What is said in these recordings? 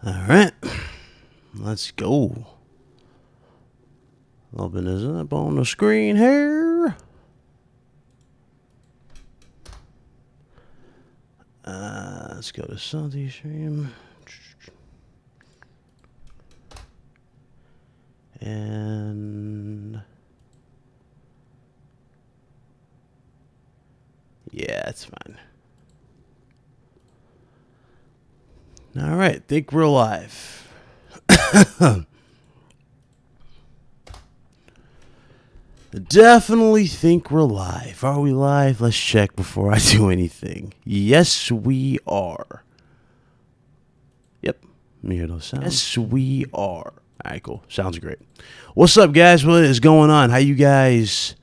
All right, let's go. Open this up on the screen here. Let's go to Salty Stream. And yeah, that's fine. All right, think we're live. Definitely think we're live. Are we live? Let's check before I do anything. Yes, we are. Yep. Let me hear those sounds. Yes, we are. All right, cool. Sounds great. What's up, guys? What is going on? How you guys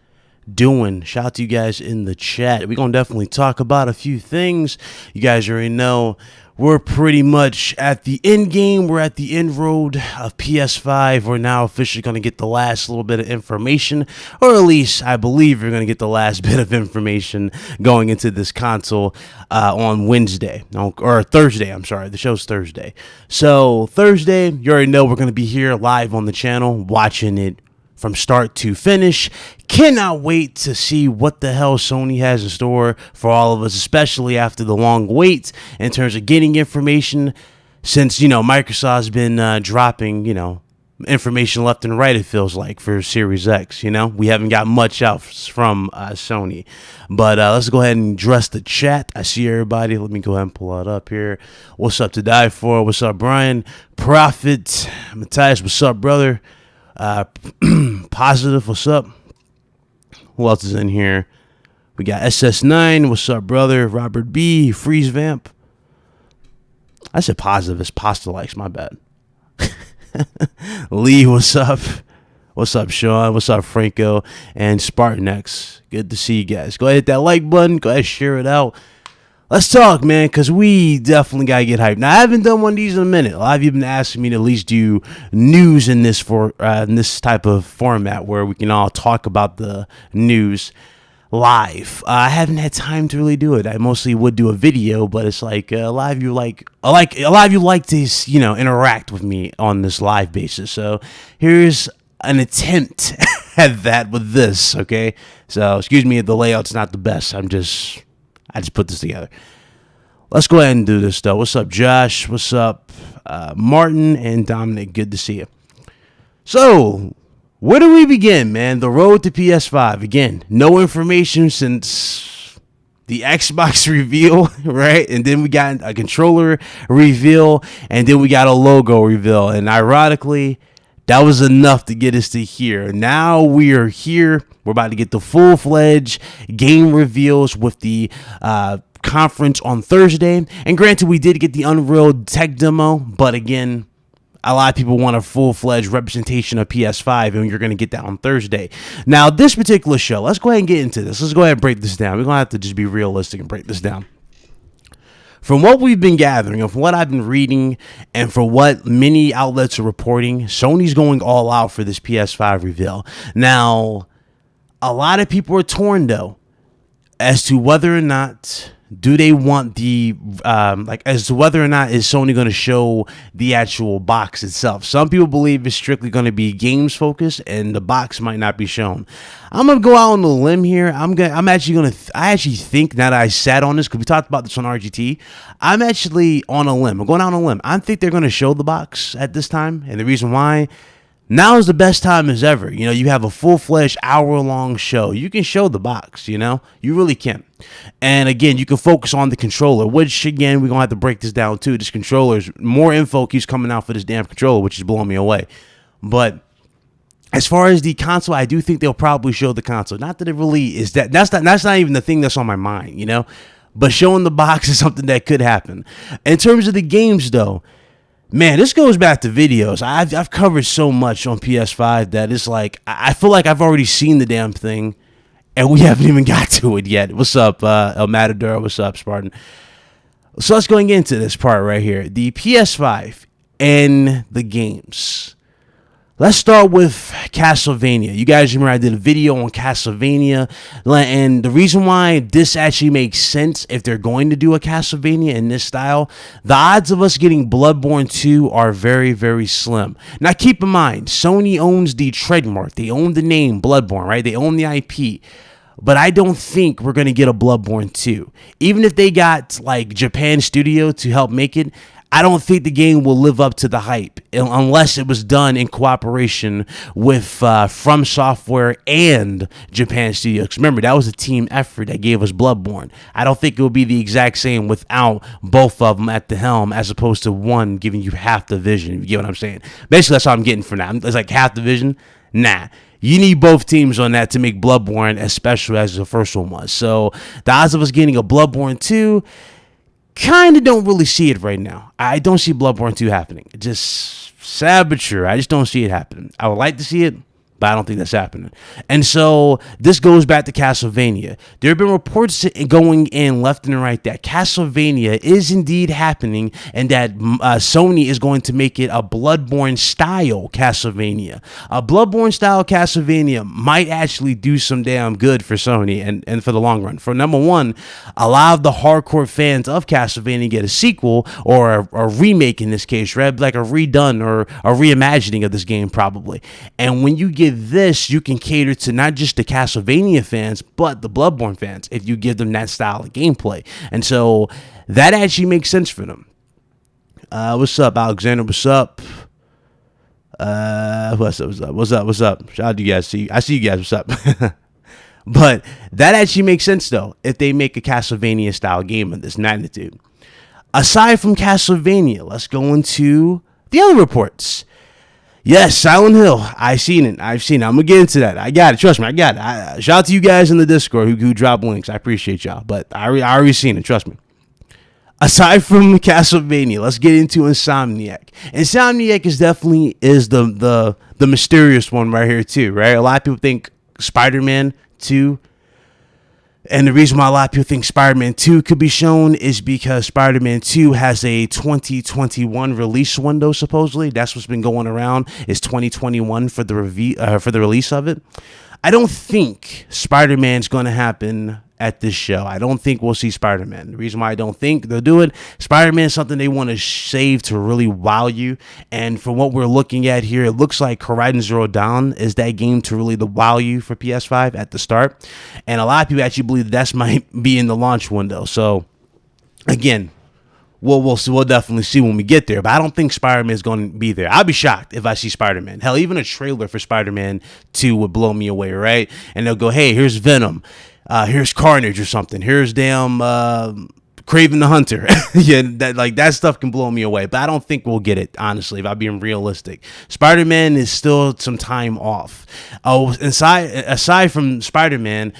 doing? Shout out to you guys in the chat. We're going to definitely talk about a few things. You guys already know we're pretty much at the end game. We're at the end road of PS5. We're now officially going to get the last little bit of information, or at least I believe we're going to get the last bit of information going into this console on Wednesday, or Thursday. I'm sorry, the show's Thursday. So Thursday, you already know we're going to be here live on the channel watching it from start to finish. Cannot wait to see what the hell Sony has in store for all of us, especially after the long wait in terms of getting information, since, Microsoft's been dropping, information left and right, it feels like, for Series X. We haven't got much out from Sony. But let's go ahead and address the chat. I see everybody. Let me go ahead and pull it up here. What's up to die for? What's up, Brian? Prophet. Matthias, what's up, brother? Positive, what's up? Who else is in here? We got SS9, what's up, brother? Robert B, Freeze Vamp. I said positive, it's Pasta Likes, my bad. Lee, what's up? What's up, Sean? What's up, Franco? And Spartan X. Good to see you guys. Go ahead, hit that like button. Go ahead, share it out. Let's talk, man, because we definitely got to get hyped. Now, I haven't done one of these in a minute. A lot of you have been asking me to at least do news in this in this type of format where we can all talk about the news live. I haven't had time to really do it. I mostly would do a video, but it's like a lot of you like to, interact with me on this live basis. So here's an attempt at that with this, okay? So excuse me if the layout's not the best. I just put this together. Let's go ahead and do this, though. What's up, Josh? What's up, Martin and Dominic? Good to see you. So, where do we begin, man? The road to PS5. Again, no information since the Xbox reveal, right? And then we got a controller reveal, and then we got a logo reveal. And ironically, that was enough to get us to here. Now we are here. We're about to get the full-fledged game reveals with the conference on Thursday. And granted, we did get the Unreal tech demo, but again, a lot of people want a full-fledged representation of PS5, and you're going to get that on Thursday. Now, this particular show, let's go ahead and get into this. Let's go ahead and break this down. We're going to have to just be realistic and break this down. From what we've been gathering, and from what I've been reading, and for what many outlets are reporting, Sony's going all out for this PS5 reveal. Now, a lot of people are torn, though, as to whether or not do they want the as to whether or not is Sony going to show the actual box itself. Some people believe it's strictly going to be games focused, and the box might not be shown. I'm gonna go out on a limb here. I actually think, now that I sat on this, because we talked about this on RGT, I'm actually on a limb. I'm going out on a limb. I think they're going to show the box at this time, and the reason why, now is the best time as ever. You have a full-fledged hour-long show. You can show the box, you really can. And again, you can focus on the controller, which, again, we're going to have to break this down, too. This controller's more info keeps coming out for this damn controller, which is blowing me away. But as far as the console, I do think they'll probably show the console. Not that it really is that's not even the thing that's on my mind, But showing the box is something that could happen. In terms of the games, though, man, this goes back to videos. I've covered so much on PS5 that it's like, I feel like I've already seen the damn thing, and we haven't even got to it yet. What's up, El Matador? What's up, Spartan? So let's go and get into this part right here. The PS5 and the games. Let's start with Castlevania. You guys remember I did a video on Castlevania, and the reason why this actually makes sense if they're going to do a Castlevania in this style, the odds of us getting Bloodborne 2 are very, very slim. Now keep in mind, Sony owns the trademark. They own the name Bloodborne, right? They own the IP. But I don't think we're going to get a Bloodborne 2. Even if they got like Japan Studio to help make it, I don't think the game will live up to the hype unless it was done in cooperation with From Software and Japan Studios. Remember, that was a team effort that gave us Bloodborne. I don't think it will be the exact same without both of them at the helm, as opposed to one giving you half the vision. You get what I'm saying? Basically, that's what I'm getting from that. It's like half the vision. Nah. You need both teams on that to make Bloodborne as special as the first one was. So the odds of us getting a Bloodborne 2... kind of don't really see it right now. I don't see Bloodborne 2 happening. Just sad but true. I just don't see it happening. I would like to see it, but I don't think that's happening. And so this goes back to Castlevania. There have been reports going in left and right that Castlevania is indeed happening and that Sony is going to make it a Bloodborne style Castlevania. A Bloodborne style Castlevania might actually do some damn good for Sony and for the long run. For number one, a lot of the hardcore fans of Castlevania get a sequel or a remake in this case, right? Like a redone or a reimagining of this game probably. And when you get this, you can cater to not just the Castlevania fans, but the Bloodborne fans if you give them that style of gameplay. And so that actually makes sense for them. What's up, Alexander? What's up? What's up? Shout out to you guys. I see you guys. What's up? But that actually makes sense, though, if they make a Castlevania style game of this magnitude. Aside from Castlevania, let's go into the other reports. Yes, Silent Hill. I've seen it. I'm going to get into that. I got it. Trust me, I got it. Shout out to you guys in the Discord who drop links. I appreciate y'all. But I already seen it. Trust me. Aside from Castlevania, let's get into Insomniac. Insomniac is definitely the mysterious one right here too, right? A lot of people think Spider-Man 2. And the reason why a lot of people think Spider-Man 2 could be shown is because Spider-Man 2 has a 2021 release window, supposedly. That's what's been going around, is 2021 for the release of it. I don't think Spider-Man's going to happen at this show. I don't think we'll see Spider-Man. The reason why I don't think they'll do it, Spider-Man is something they want to save to really wow you. And from what we're looking at here, it looks like Horizon Zero Dawn is that game to really wow you for PS5 at the start. And a lot of people actually believe that might be in the launch window. So again, we'll definitely see when we get there. But I don't think Spider-Man is going to be there. I'd be shocked if I see Spider-Man. Hell, even a trailer for Spider-Man 2 would blow me away, right? And they'll go, hey, here's Venom. Here's Carnage or something. Here's damn Kraven the Hunter. Yeah, that stuff can blow me away. But I don't think we'll get it, honestly, if I'm being realistic. Spider-Man is still some time off. Oh, aside from Spider-Man,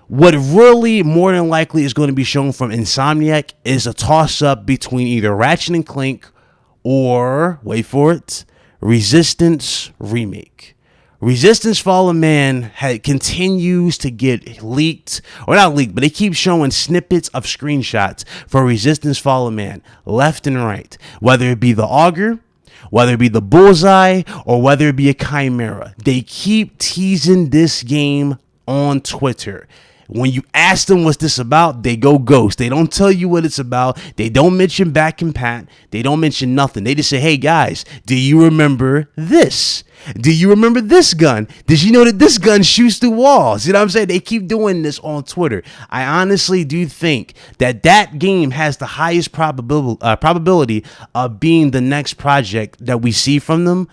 what really more than likely is going to be shown from Insomniac is a toss-up between either Ratchet and Clank or, wait for it, Resistance Remake. Resistance Fallen Man continues to get leaked, or not leaked, but they keep showing snippets of screenshots for Resistance Fallen Man left and right, whether it be the Augur, whether it be the Bullseye, or whether it be a Chimera. They keep teasing this game on Twitter. When you ask them what's this about, they go ghost. They don't tell you what it's about. They don't mention Back and Pat. They don't mention nothing. They just say, hey guys, do you remember this? Do you remember this gun? Did you know that this gun shoots through walls? You know what I'm saying? They keep doing this on Twitter. I honestly do think that game has the highest probability of being the next project that we see from them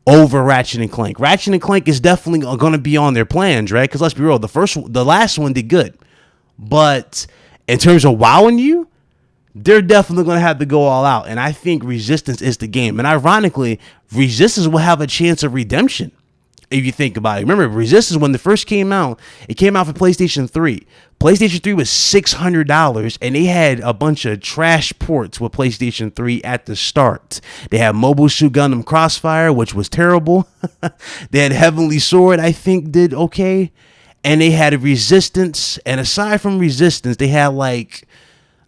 over Ratchet and Clank. Ratchet and Clank is definitely going to be on their plans, right? Because let's be real, the last one did good. But in terms of wowing you, they're definitely going to have to go all out. And I think Resistance is the game. And ironically, Resistance will have a chance of redemption if you think about it. Remember, Resistance, when it first came out, it came out for PlayStation 3. PlayStation 3 was $600, and they had a bunch of trash ports with PlayStation 3 at the start. They had Mobile Suit Gundam Crossfire, which was terrible. They had Heavenly Sword, I think, did okay. And they had Resistance. And aside from Resistance, they had like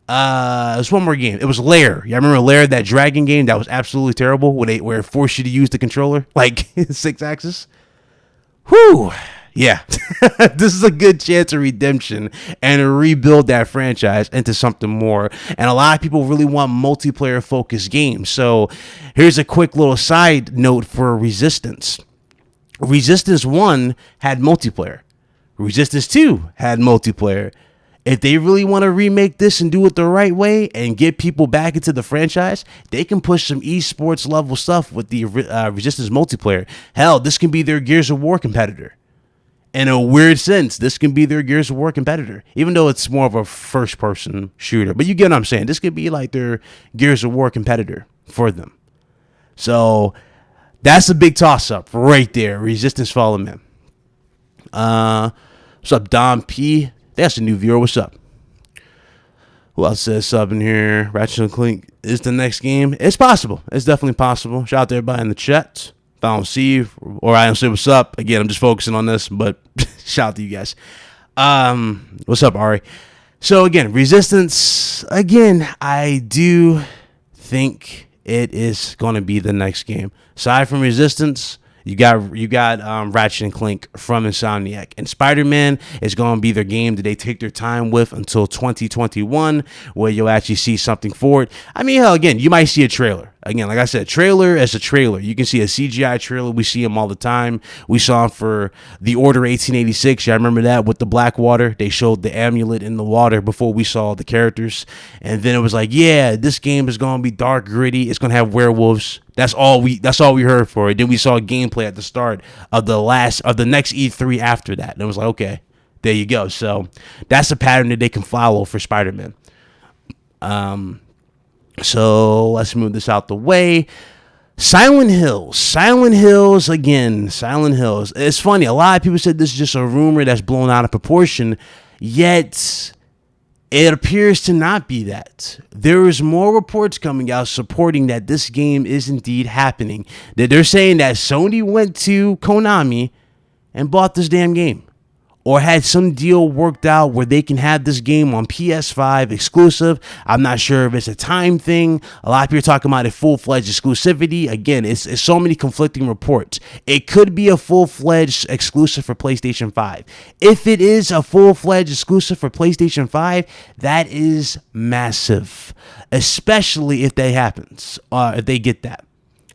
There's one more game. It was Lair. Yeah, I remember Lair, that dragon game that was absolutely terrible, where it forced you to use the controller like 6-axis. Whew. Yeah, this is a good chance of redemption and to rebuild that franchise into something more. And a lot of people really want multiplayer focused games. So here's a quick little side note for Resistance. Resistance 1 had multiplayer. Resistance 2 had multiplayer. If they really want to remake this and do it the right way and get people back into the franchise, they can push some esports level stuff with the Resistance multiplayer. Hell, this can be their Gears of War competitor. In a weird sense, this can be their Gears of War competitor, even though it's more of a first-person shooter. But you get what I'm saying. This could be like their Gears of War competitor for them. So that's a big toss-up right there. Resistance Fallen Man. What's up, Dom P? That's a new viewer. What's up? Who else says sub in here? Ratchet & Clank is the next game. It's possible. It's definitely possible. Shout out to everybody in the chat. If I don't see you, or I don't say what's up, again, I'm just focusing on this, but shout out to you guys. What's up, Ari? So again, Resistance, again, I do think it is going to be the next game. Aside from Resistance, you got Ratchet & Clank from Insomniac, and Spider-Man is going to be their game that they take their time with until 2021, where you'll actually see something for it. I mean, hell, again, you might see a trailer. Again, like I said, trailer as a trailer. You can see a CGI trailer. We see them all the time. We saw them for The Order 1886. Yeah, I remember that with the black water. They showed the amulet in the water before we saw the characters. And then it was like, yeah, this game is going to be dark, gritty. It's going to have werewolves. That's all we heard for it. Then we saw gameplay at the start of the next E3 after that. And it was like, okay, there you go. So that's a pattern that they can follow for Spider-Man. So let's move this out the way. Silent Hills again. Silent Hills. It's funny. A lot of people said this is just a rumor that's blown out of proportion. Yet it appears to not be that. There is more reports coming out supporting that this game is indeed happening. That they're saying that Sony went to Konami and bought this damn game, or had some deal worked out where they can have this game on PS5 exclusive. I'm not sure if it's a time thing. A lot of people are talking about a full-fledged exclusivity. Again, it's so many conflicting reports. It could be a full-fledged exclusive for PlayStation 5. If it is a full-fledged exclusive for PlayStation 5, that is massive, especially if that happens, if they get that.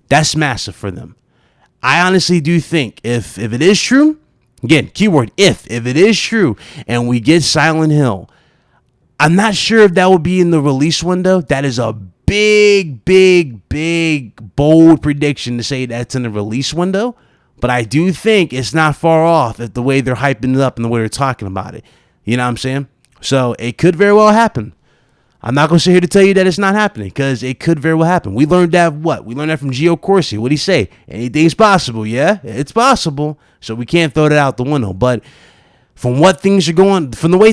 That's massive for them. I honestly do think if it is true, again, keyword if it is true and we get Silent Hill, I'm not sure if that will be in the release window. That is a big, bold prediction to say that's in the release window. But I do think it's not far off if the way they're hyping it up and the way they're talking about it. You know what I'm saying? So it could very well happen. I'm not going to sit here to tell you that it's not happening, because it could very well happen. We learned that We learned that from Gio Corsi. What'd he say? Anything's possible, yeah? It's possible. So we can't throw that out the window. But from the way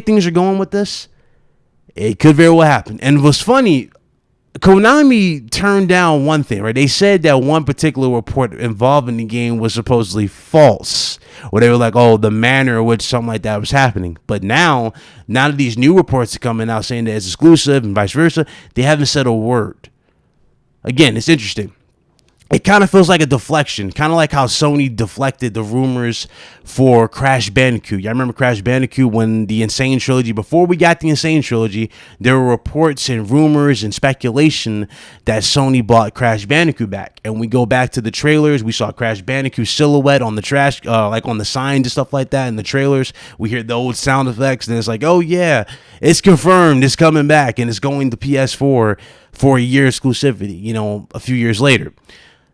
things are going with this, it could very well happen. And what's funny, Konami turned down one thing, right? They said that one particular report involving the game was supposedly false, where they were like, oh, the manner in which something like that was happening. But now that these new reports are coming out saying that it's exclusive and vice versa, they haven't said a word. Again, it's interesting. It kind of feels like a deflection, kind of like how Sony deflected the rumors for Crash Bandicoot. Yeah, I remember Crash Bandicoot when the Insane Trilogy, before we got the Insane Trilogy, there were reports and rumors and speculation that Sony bought Crash Bandicoot back. And we go back to the trailers, we saw Crash Bandicoot silhouette on the trash, like on the signs and stuff like that in the trailers. We hear the old sound effects, and it's like, oh yeah, it's confirmed, it's coming back, and it's going to PS4 for a year exclusivity, a few years later.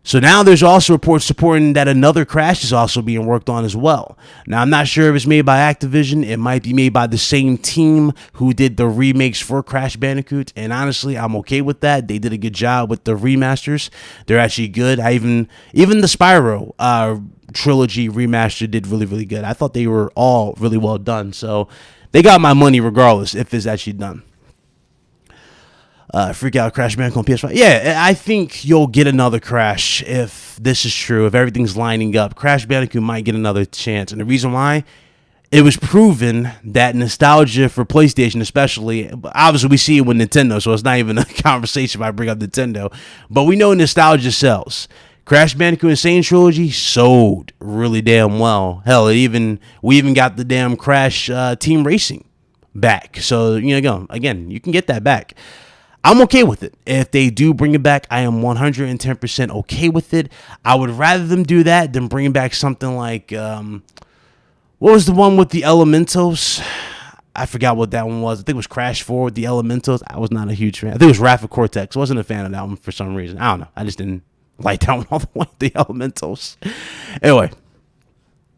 So now there's also reports supporting that another Crash is also being worked on as well. Now, I'm not sure if it's made by Activision. It might be made by the same team who did the remakes for Crash Bandicoot. And honestly, I'm okay with that. They did a good job with the remasters. They're actually good. Even the Spyro trilogy remaster did really, really good. I thought they were all really well done. So they got my money regardless if it's actually done. Freak out Crash Bandicoot on PS5. Yeah, I think you'll get another Crash if this is true. If everything's lining up, Crash Bandicoot might get another chance. And the reason why it was proven that nostalgia for PlayStation, especially, obviously we see it with Nintendo, so it's not even a conversation if I bring up Nintendo, but we know nostalgia sells. Crash Bandicoot Insane Trilogy sold really damn well. Hell, we even got the damn Crash Team Racing back. So, again, you can get that back. I'm okay with it. If they do bring it back, I am 110% okay with it. I would rather them do that than bring back something like, what was the one with the Elementals? I forgot what that one was. I think it was Crash 4 with the Elementals. I was not a huge fan. I think it was Wrath of Cortex. I wasn't a fan of that one for some reason. I don't know. I just didn't like that one all the way. The Elementals. Anyway,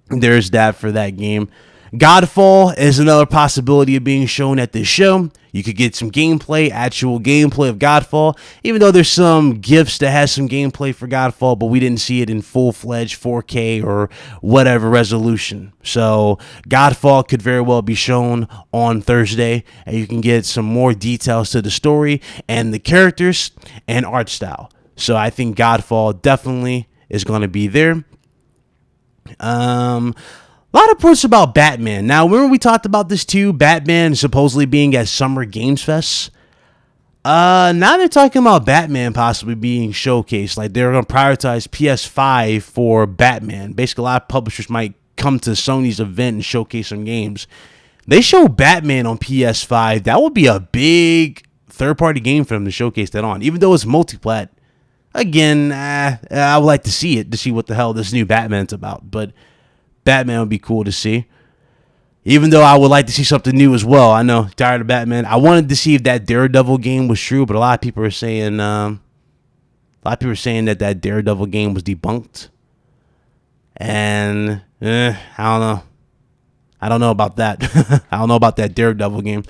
there's that for that game. Godfall is another possibility of being shown at this show. You could get some gameplay, actual gameplay of Godfall, even though there's some GIFs that has some gameplay for Godfall, but we didn't see it in full-fledged 4K or whatever resolution. So Godfall could very well be shown on Thursday, and you can get some more details to the story and the characters and art style. So I think Godfall definitely is going to be there. A lot of posts about Batman. Now, remember we talked about this too? Batman supposedly being at Summer Games Fest. Now they're talking about Batman possibly being showcased. Like they're going to prioritize PS5 for Batman. Basically, a lot of publishers might come to Sony's event and showcase some games. They show Batman on PS5. That would be a big third-party game for them to showcase that on. Even though it's multiplat. Again, I would like to see it to see what the hell this new Batman's about. But Batman would be cool to see. Even though I would like to see something new as well. I know, tired of Batman. I wanted to see if that Daredevil game was true, but a lot of people are saying that Daredevil game was debunked. And I don't know. I don't know about that. I don't know about that Daredevil game.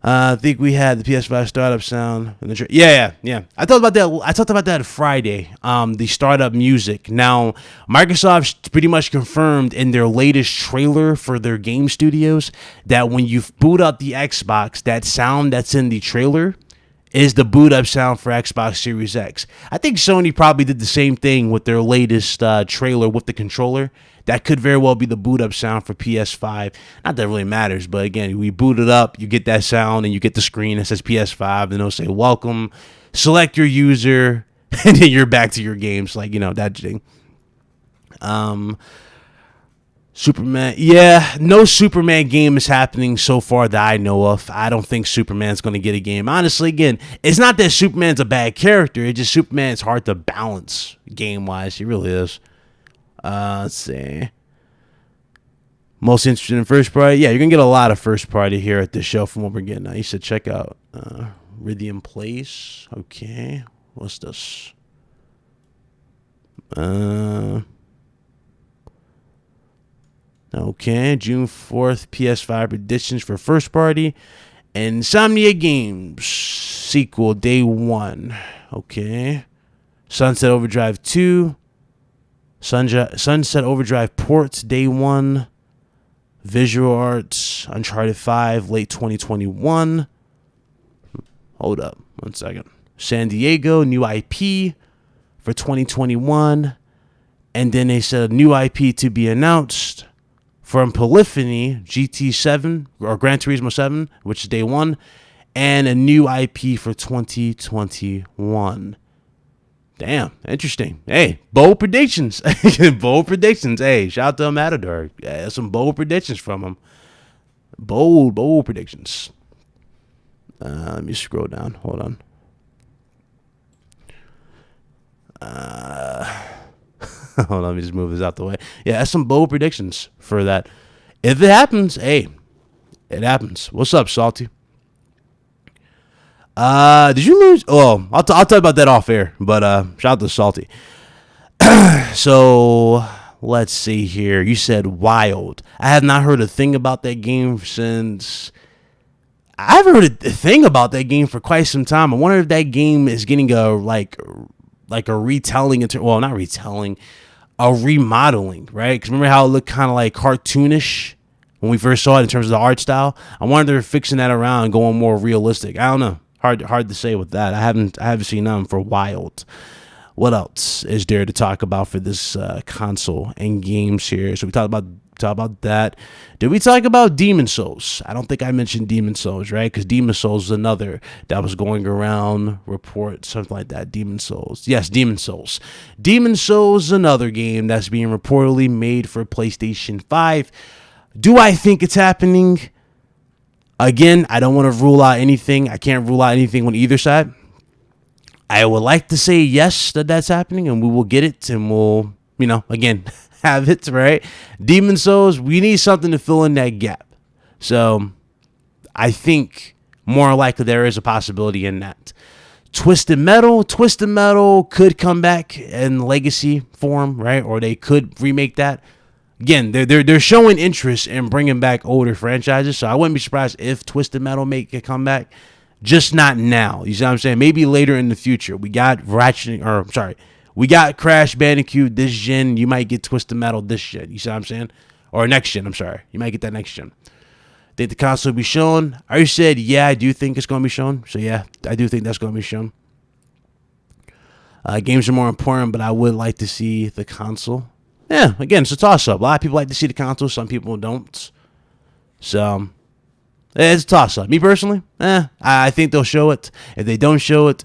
I think we had the PS5 startup sound. Yeah. I talked about that Friday. The startup music. Now, Microsoft pretty much confirmed in their latest trailer for their game studios that when you boot up the Xbox, that sound that's in the trailer is the boot up sound for Xbox Series X. I think Sony probably did the same thing with their latest trailer with the controller. That could very well be the boot up sound for PS5. Not that it really matters, but again, we boot it up, you get that sound, and you get the screen that says PS5, and it'll say, welcome, select your user, and then you're back to your games, like, that thing. Superman, no Superman game is happening so far that I know of. I don't think Superman's going to get a game. Honestly, again, it's not that Superman's a bad character, it's just Superman's hard to balance game-wise. He really is. Let's see. Most interested in first party? Yeah, you're going to get a lot of first party here at this show from what we're getting. You should check out Rhythm Place. Okay. What's this? Okay. June 4th, PS5 predictions for first party. Insomnia Games sequel, day 1. Okay. Sunset Overdrive 2. Sunset Overdrive ports, day 1. Visual Arts, Uncharted 5, late 2021. Hold up, 1 second. San Diego, new IP for 2021. And then they said a new IP to be announced from Polyphony, GT7, or Gran Turismo 7, which is day 1. And a new IP for 2021. Damn, interesting. Hey, bold predictions. Bold predictions. Hey, shout out to Matador. Yeah, some bold predictions from him. Bold predictions. Let me scroll down. Hold on. Hold on, let me just move this out the way. Yeah, that's some bold predictions for that. If it happens, hey, it happens. What's up, Salty? Did you lose? Oh, I'll talk about that off air. But shout out to Salty. So let's see here. You said Wild. I have not heard a thing about that game since. I haven't heard a thing about that game for quite some time. I wonder if that game is getting a like a retelling. Well, not retelling, a remodeling, right? Because remember how it looked kind of like cartoonish when we first saw it in terms of the art style. I wonder if they're fixing that around and going more realistic. I don't know. Hard to say with that. I haven't seen them for Wild. What else is there to talk about for this console and games here? So we talked about talk about that. Did we talk about Demon Souls? I don't think I mentioned Demon Souls, right? Because Demon Souls is another that was going around, report, something like that. Demon Souls. Yes, Demon Souls. Demon Souls is another game that's being reportedly made for PlayStation 5. Do I think it's happening? Again, I don't want to rule out anything. I can't rule out anything on either side. I would like to say yes, that's happening, and we will get it, and we'll, again, have it, right? Demon Souls, we need something to fill in that gap. So I think more likely there is a possibility in that. Twisted Metal could come back in legacy form, right? Or they could remake that. Again, they're showing interest in bringing back older franchises, so I wouldn't be surprised if Twisted Metal make a comeback. Just not now. You see what I'm saying? Maybe later in the future. We got we got Crash Bandicoot this gen. You might get Twisted Metal this gen. You see what I'm saying? Or next gen, I'm sorry. You might get that next gen. Think the console will be shown? I already said, yeah, I do think it's going to be shown. So, yeah, I do think that's going to be shown. Games are more important, but I would like to see the console. Yeah, again, it's a toss-up. A lot of people like to see the console. Some people don't. So, it's a toss-up. Me personally, I think they'll show it. If they don't show it,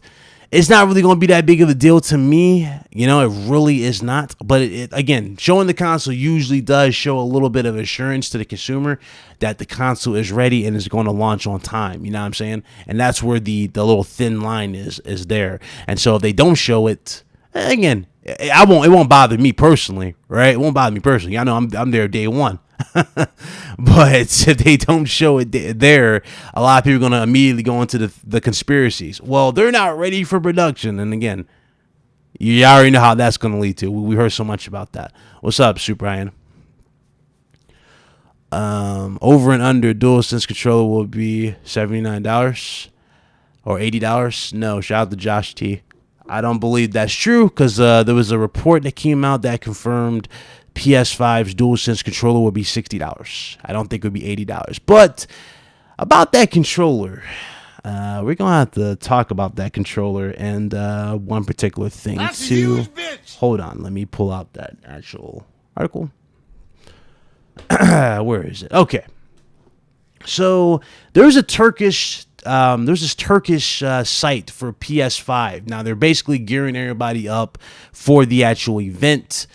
it's not really going to be that big of a deal to me. It really is not. But, again, showing the console usually does show a little bit of assurance to the consumer that the console is ready and is going to launch on time. You know what I'm saying? And that's where the little thin line is there. And so if they don't show it, again, it won't bother me personally, right? It won't bother me personally. I know I'm there day one. But if they don't show it there, a lot of people are going to immediately go into the conspiracies. Well, they're not ready for production. And again, you already know how that's going to lead to. We heard so much about that. What's up, Super Ryan? Over and under DualSense controller will be $79 or $80. No, shout out to Josh T. I don't believe that's true because there was a report that came out that confirmed PS5's DualSense controller would be $60. I don't think it would be $80. But about that controller, we're going to have to talk about that controller and one particular thing too. Hold on. Let me pull out that actual article. Where is it? Okay. So there's this Turkish site for PS5. Now they're basically gearing everybody up for the actual event.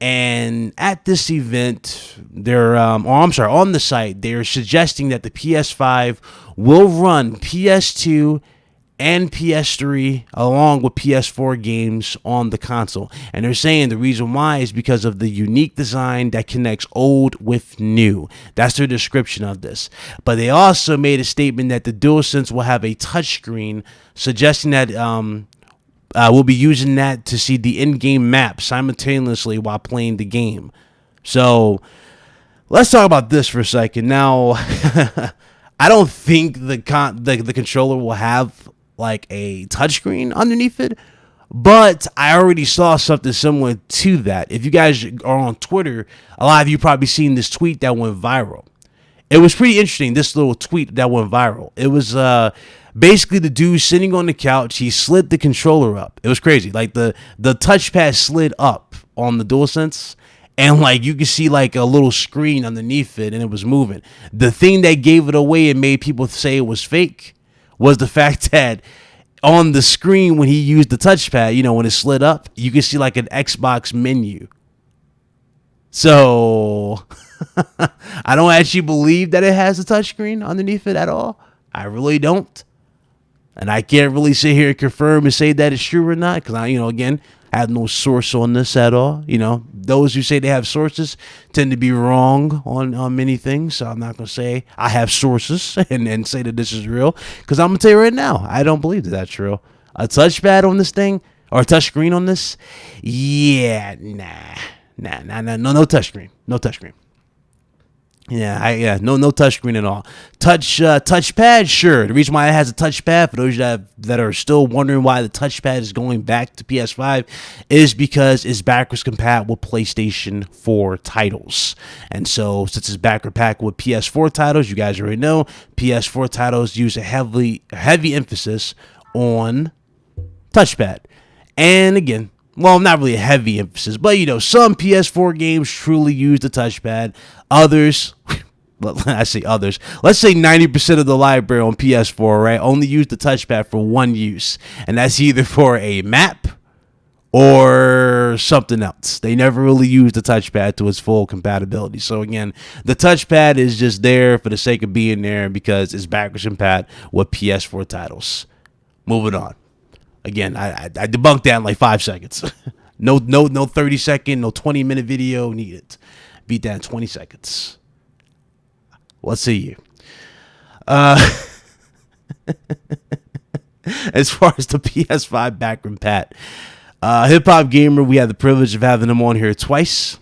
And at this event, on the site, they're suggesting that the PS5 will run PS2 and PS3 along with PS4 games on the console. And they're saying the reason why is because of the unique design that connects old with new. That's their description of this. But they also made a statement that the DualSense will have a touchscreen, suggesting that we'll be using that to see the in-game map simultaneously while playing the game. So let's talk about this for a second. Now, I don't think the controller will have like a touchscreen underneath it, but I already saw something similar to that. If you guys are on Twitter, a lot of you probably seen this tweet that went viral. It was pretty interesting, this little tweet that went viral. It was basically the dude sitting on the couch. He slid the controller up. It was crazy. Like the touchpad slid up on the DualSense, and like you could see like a little screen underneath it, and it was moving. The thing that gave it away and made people say it was fake was the fact that on the screen when he used the touchpad, when it slid up, you could see like an Xbox menu. So I don't actually believe that it has a touchscreen underneath it at all. I really don't. And I can't really sit here and confirm and say that it's true or not, because I, again, have no source on this at all. Those who say they have sources tend to be wrong on many things. So I'm not going to say I have sources and say that this is real, because I'm going to tell you right now, I don't believe that that's real. A touchpad on this thing, or a touchscreen on this? Yeah, nah, no touchscreen. No touchscreen. No touchscreen at all. Touchpad, sure. The reason why it has a touchpad, for those that are still wondering why the touchpad is going back to PS5, is because it's backwards compatible with PlayStation 4 titles. And so, since it's backwards compatible with PS4 titles, you guys already know, PS4 titles use a heavy emphasis on touchpad. And again, well, not really a heavy emphasis, but you know, some PS4 games truly use the touchpad. Others, well, I say others, let's say 90% of the library on PS4, right, only use the touchpad for one use, and that's either for a map or something else. They never really use the touchpad to its full compatibility. So again, the touchpad is just there for the sake of being there because it's backwards compat with PS4 titles. Moving on. Again, I debunked that in like 5 seconds. No 30-second, no 20-minute video needed. Beat that in 20 seconds. Let's see you. As far as the PS5 backroom pat, Hip Hop Gamer, we had the privilege of having him on here twice.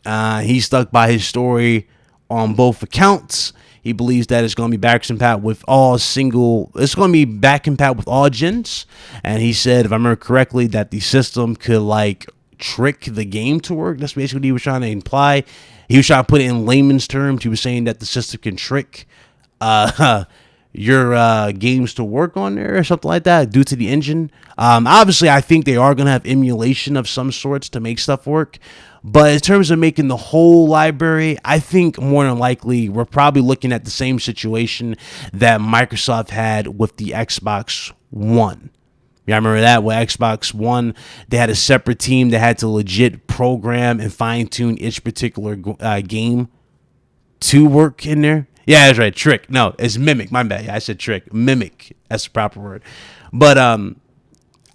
He stuck by his story on both accounts. He believes that it's going to be back compat with all it's going to be back compat with all gens. And he said, if I remember correctly, that the system could like trick the game to work. That's basically what he was trying to imply. He was trying to put it in layman's terms. He was saying that the system can trick your games to work on there or something like that due to the engine. Obviously, I think they are going to have emulation of some sorts to make stuff work. But in terms of making the whole library, I think more than likely we're probably looking at the same situation that Microsoft had with the Xbox One. Yeah, I remember that with Xbox One, they had a separate team that had to legit program and fine-tune each particular game to work in there. Yeah, that's right. Trick. No, it's mimic. My bad. Yeah, I said trick. Mimic. That's the proper word. But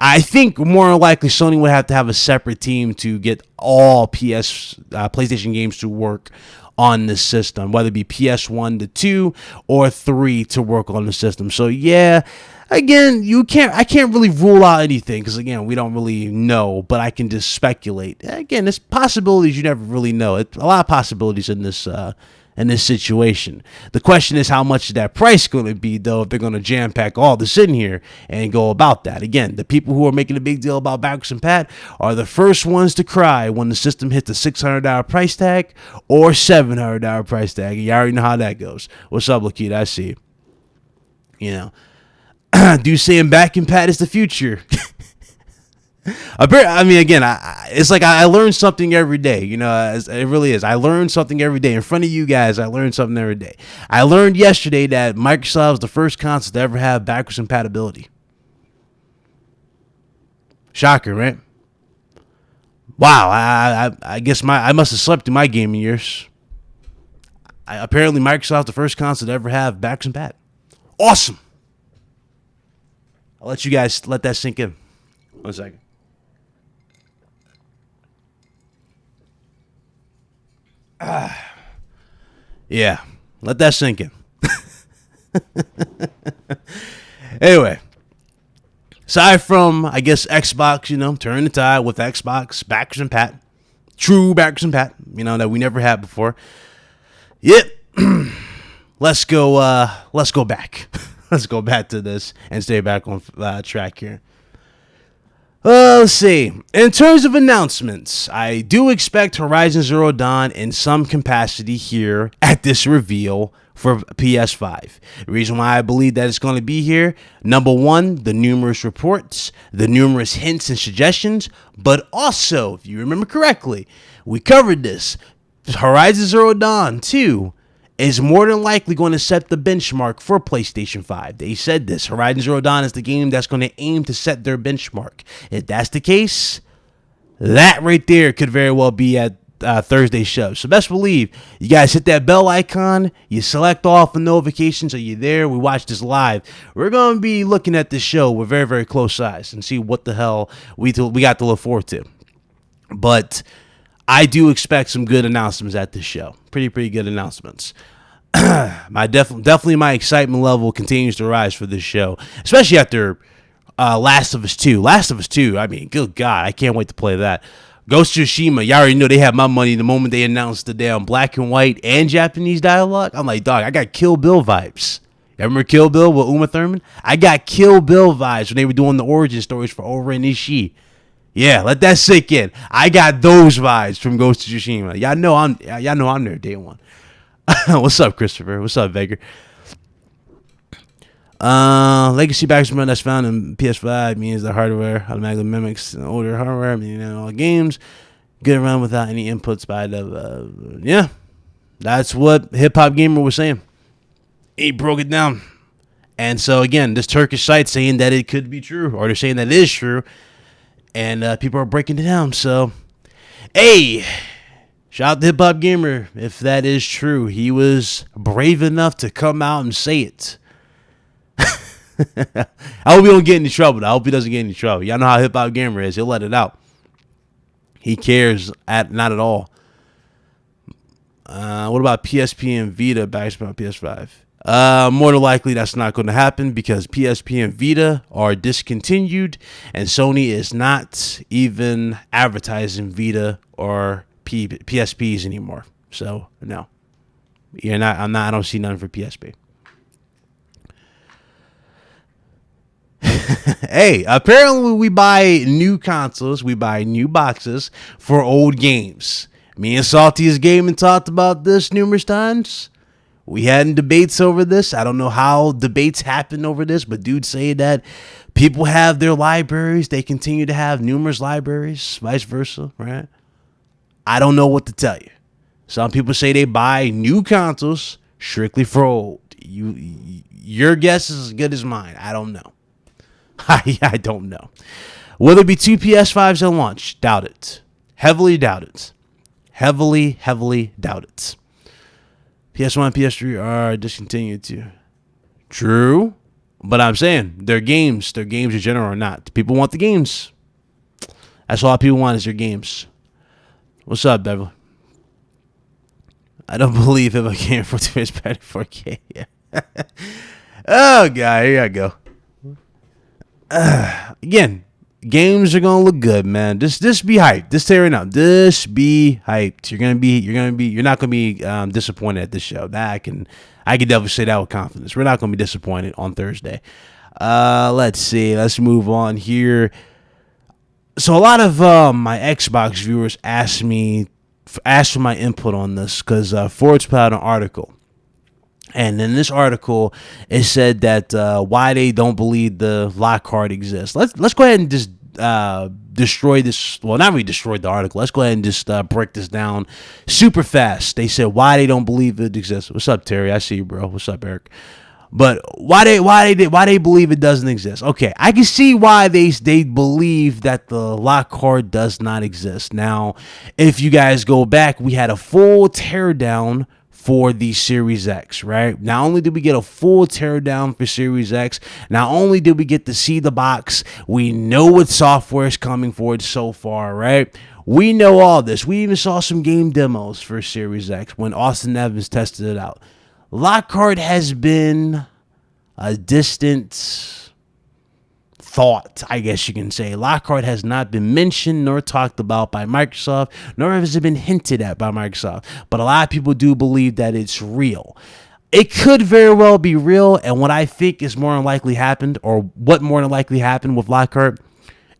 I think more than likely Sony would have to have a separate team to get all PlayStation games to work on the system, whether it be PS1 to 2 or 3 to work on the system. So yeah, again, I can't really rule out anything because again, we don't really know, but I can just speculate. Again, there's possibilities you never really know. A lot of possibilities in this situation. The question is, how much is that price going to be, though, if they're going to jam pack all this in here and go about that? Again, the people who are making a big deal about backwards compat are the first ones to cry when the system hits the $600 price tag or $700 price tag. You already know how that goes. What's up, Lakita? I see. You know, do saying back compat is the future. I mean, again, it's like I learn something every day, you know, it really is. I learn something every day. In front of you guys, I learn something every day. I learned yesterday that Microsoft is the first console to ever have backwards compatibility. Shocker, right? Wow, I guess I must have slept in my gaming years. Apparently, Microsoft is the first console to ever have backwards compat. Awesome. I'll let you guys let that sink in. 1 second. Yeah, let that sink in. Anyway, aside from, I guess, Xbox, you know, turn the tide with Xbox, backwards compat, true backwards compat, you know, that we never had before. Yep. Let's go back. Let's go back to this and stay back on track here. Let's see. In terms of announcements, I do expect Horizon Zero Dawn in some capacity here at this reveal for PS5. The reason why I believe that it's going to be here, number one, the numerous reports, the numerous hints and suggestions, but also, if you remember correctly, we covered this. Horizon Zero Dawn 2 is more than likely going to set the benchmark for PlayStation 5. They said this. Horizon Zero Dawn is the game that's going to aim to set their benchmark. If that's the case, that right there could very well be at Thursday's show. So best believe you guys hit that bell icon, you select all for notifications, so you're there. We watch this live. We're going to be looking at this show with very, very close eyes and see what the hell we got to look forward to. But I do expect some good announcements at this show. Pretty good announcements. Definitely my excitement level continues to rise for this show, especially after Last of Us 2. Last of Us 2, I mean, good God, I can't wait to play that. Ghost of Tsushima, y'all already know they have my money the moment they announced the damn black and white and Japanese dialogue. I'm like, dog, I got Kill Bill vibes. You remember Kill Bill with Uma Thurman? I got Kill Bill vibes when they were doing the origin stories for Oren Ishii. Yeah, let that sink in. I got those vibes from Ghost of Tsushima. Y'all know I'm there day one. What's up, Christopher? What's up, Vega? Legacy background that's found in PS5 means the hardware automatically mimics older hardware, meaning all games get around without any inputs by the. Yeah, that's what Hip Hop Gamer was saying. He broke it down. And so, again, this Turkish site saying that it could be true, or they're saying that it is true, and people are breaking it down. So, hey, shout out to Hip Hop Gamer if that is true. He was brave enough to come out and say it. I hope he don't get any trouble. I hope he doesn't get any trouble. Y'all know how Hip Hop Gamer is. He'll let it out. He cares not at all. What about PSP and Vita back on PS5? More than likely, that's not going to happen because PSP and Vita are discontinued, and Sony is not even advertising Vita or PSPs anymore. So no, you're not. I don't see none for PSP. Hey, apparently we buy new consoles, we buy new boxes for old games. Me and Salty's Gaming talked about this numerous times. We had debates over this. I don't know how debates happen over this, but dudes say that people have their libraries. They continue to have numerous libraries, vice versa, right? I don't know what to tell you. Some people say they buy new consoles strictly for old. Your guess is as good as mine. I don't know. I don't know. Will there be two PS5s at launch? Doubt it. Heavily doubt it. Heavily doubt it. PS1 and PS3 are discontinued too. True. But I'm saying their games in general are not. People want the games. That's all people want is their games. What's up, Beverly? I don't believe if I can't for 4K. Yeah. Oh, God. Here I go. Again, games are gonna look good, man. Just be hyped. Just tear it out. Just be hyped. You're not gonna be disappointed at this show. That I can definitely say that with confidence. We're not gonna be disappointed on Thursday. Let's see. Let's move on here. So a lot of my Xbox viewers asked for my input on this because Ford's put out an article. And in this article, it said that why they don't believe the lock card exists. Let's go ahead and just destroy this. Well, not really destroy the article. Let's go ahead and just break this down super fast. They said why they don't believe it exists. What's up, Terry? I see you, bro. What's up, Eric? But why they believe it doesn't exist? Okay, I can see why they believe that the lock card does not exist. Now, if you guys go back, we had a full teardown for the Series X, right? Not only did we get a full teardown for Series X, not only did we get to see the box, we know what software is coming for it so far, right? We know all this. We even saw some game demos for Series X when Austin Evans tested it out. Lockhart has been a distant thought, I guess you can say. Lockhart has not been mentioned nor talked about by Microsoft, nor has it been hinted at by Microsoft. But a lot of people do believe that it's real. It could very well be real, and what I think is more than likely happened, or what more than likely happened with Lockhart,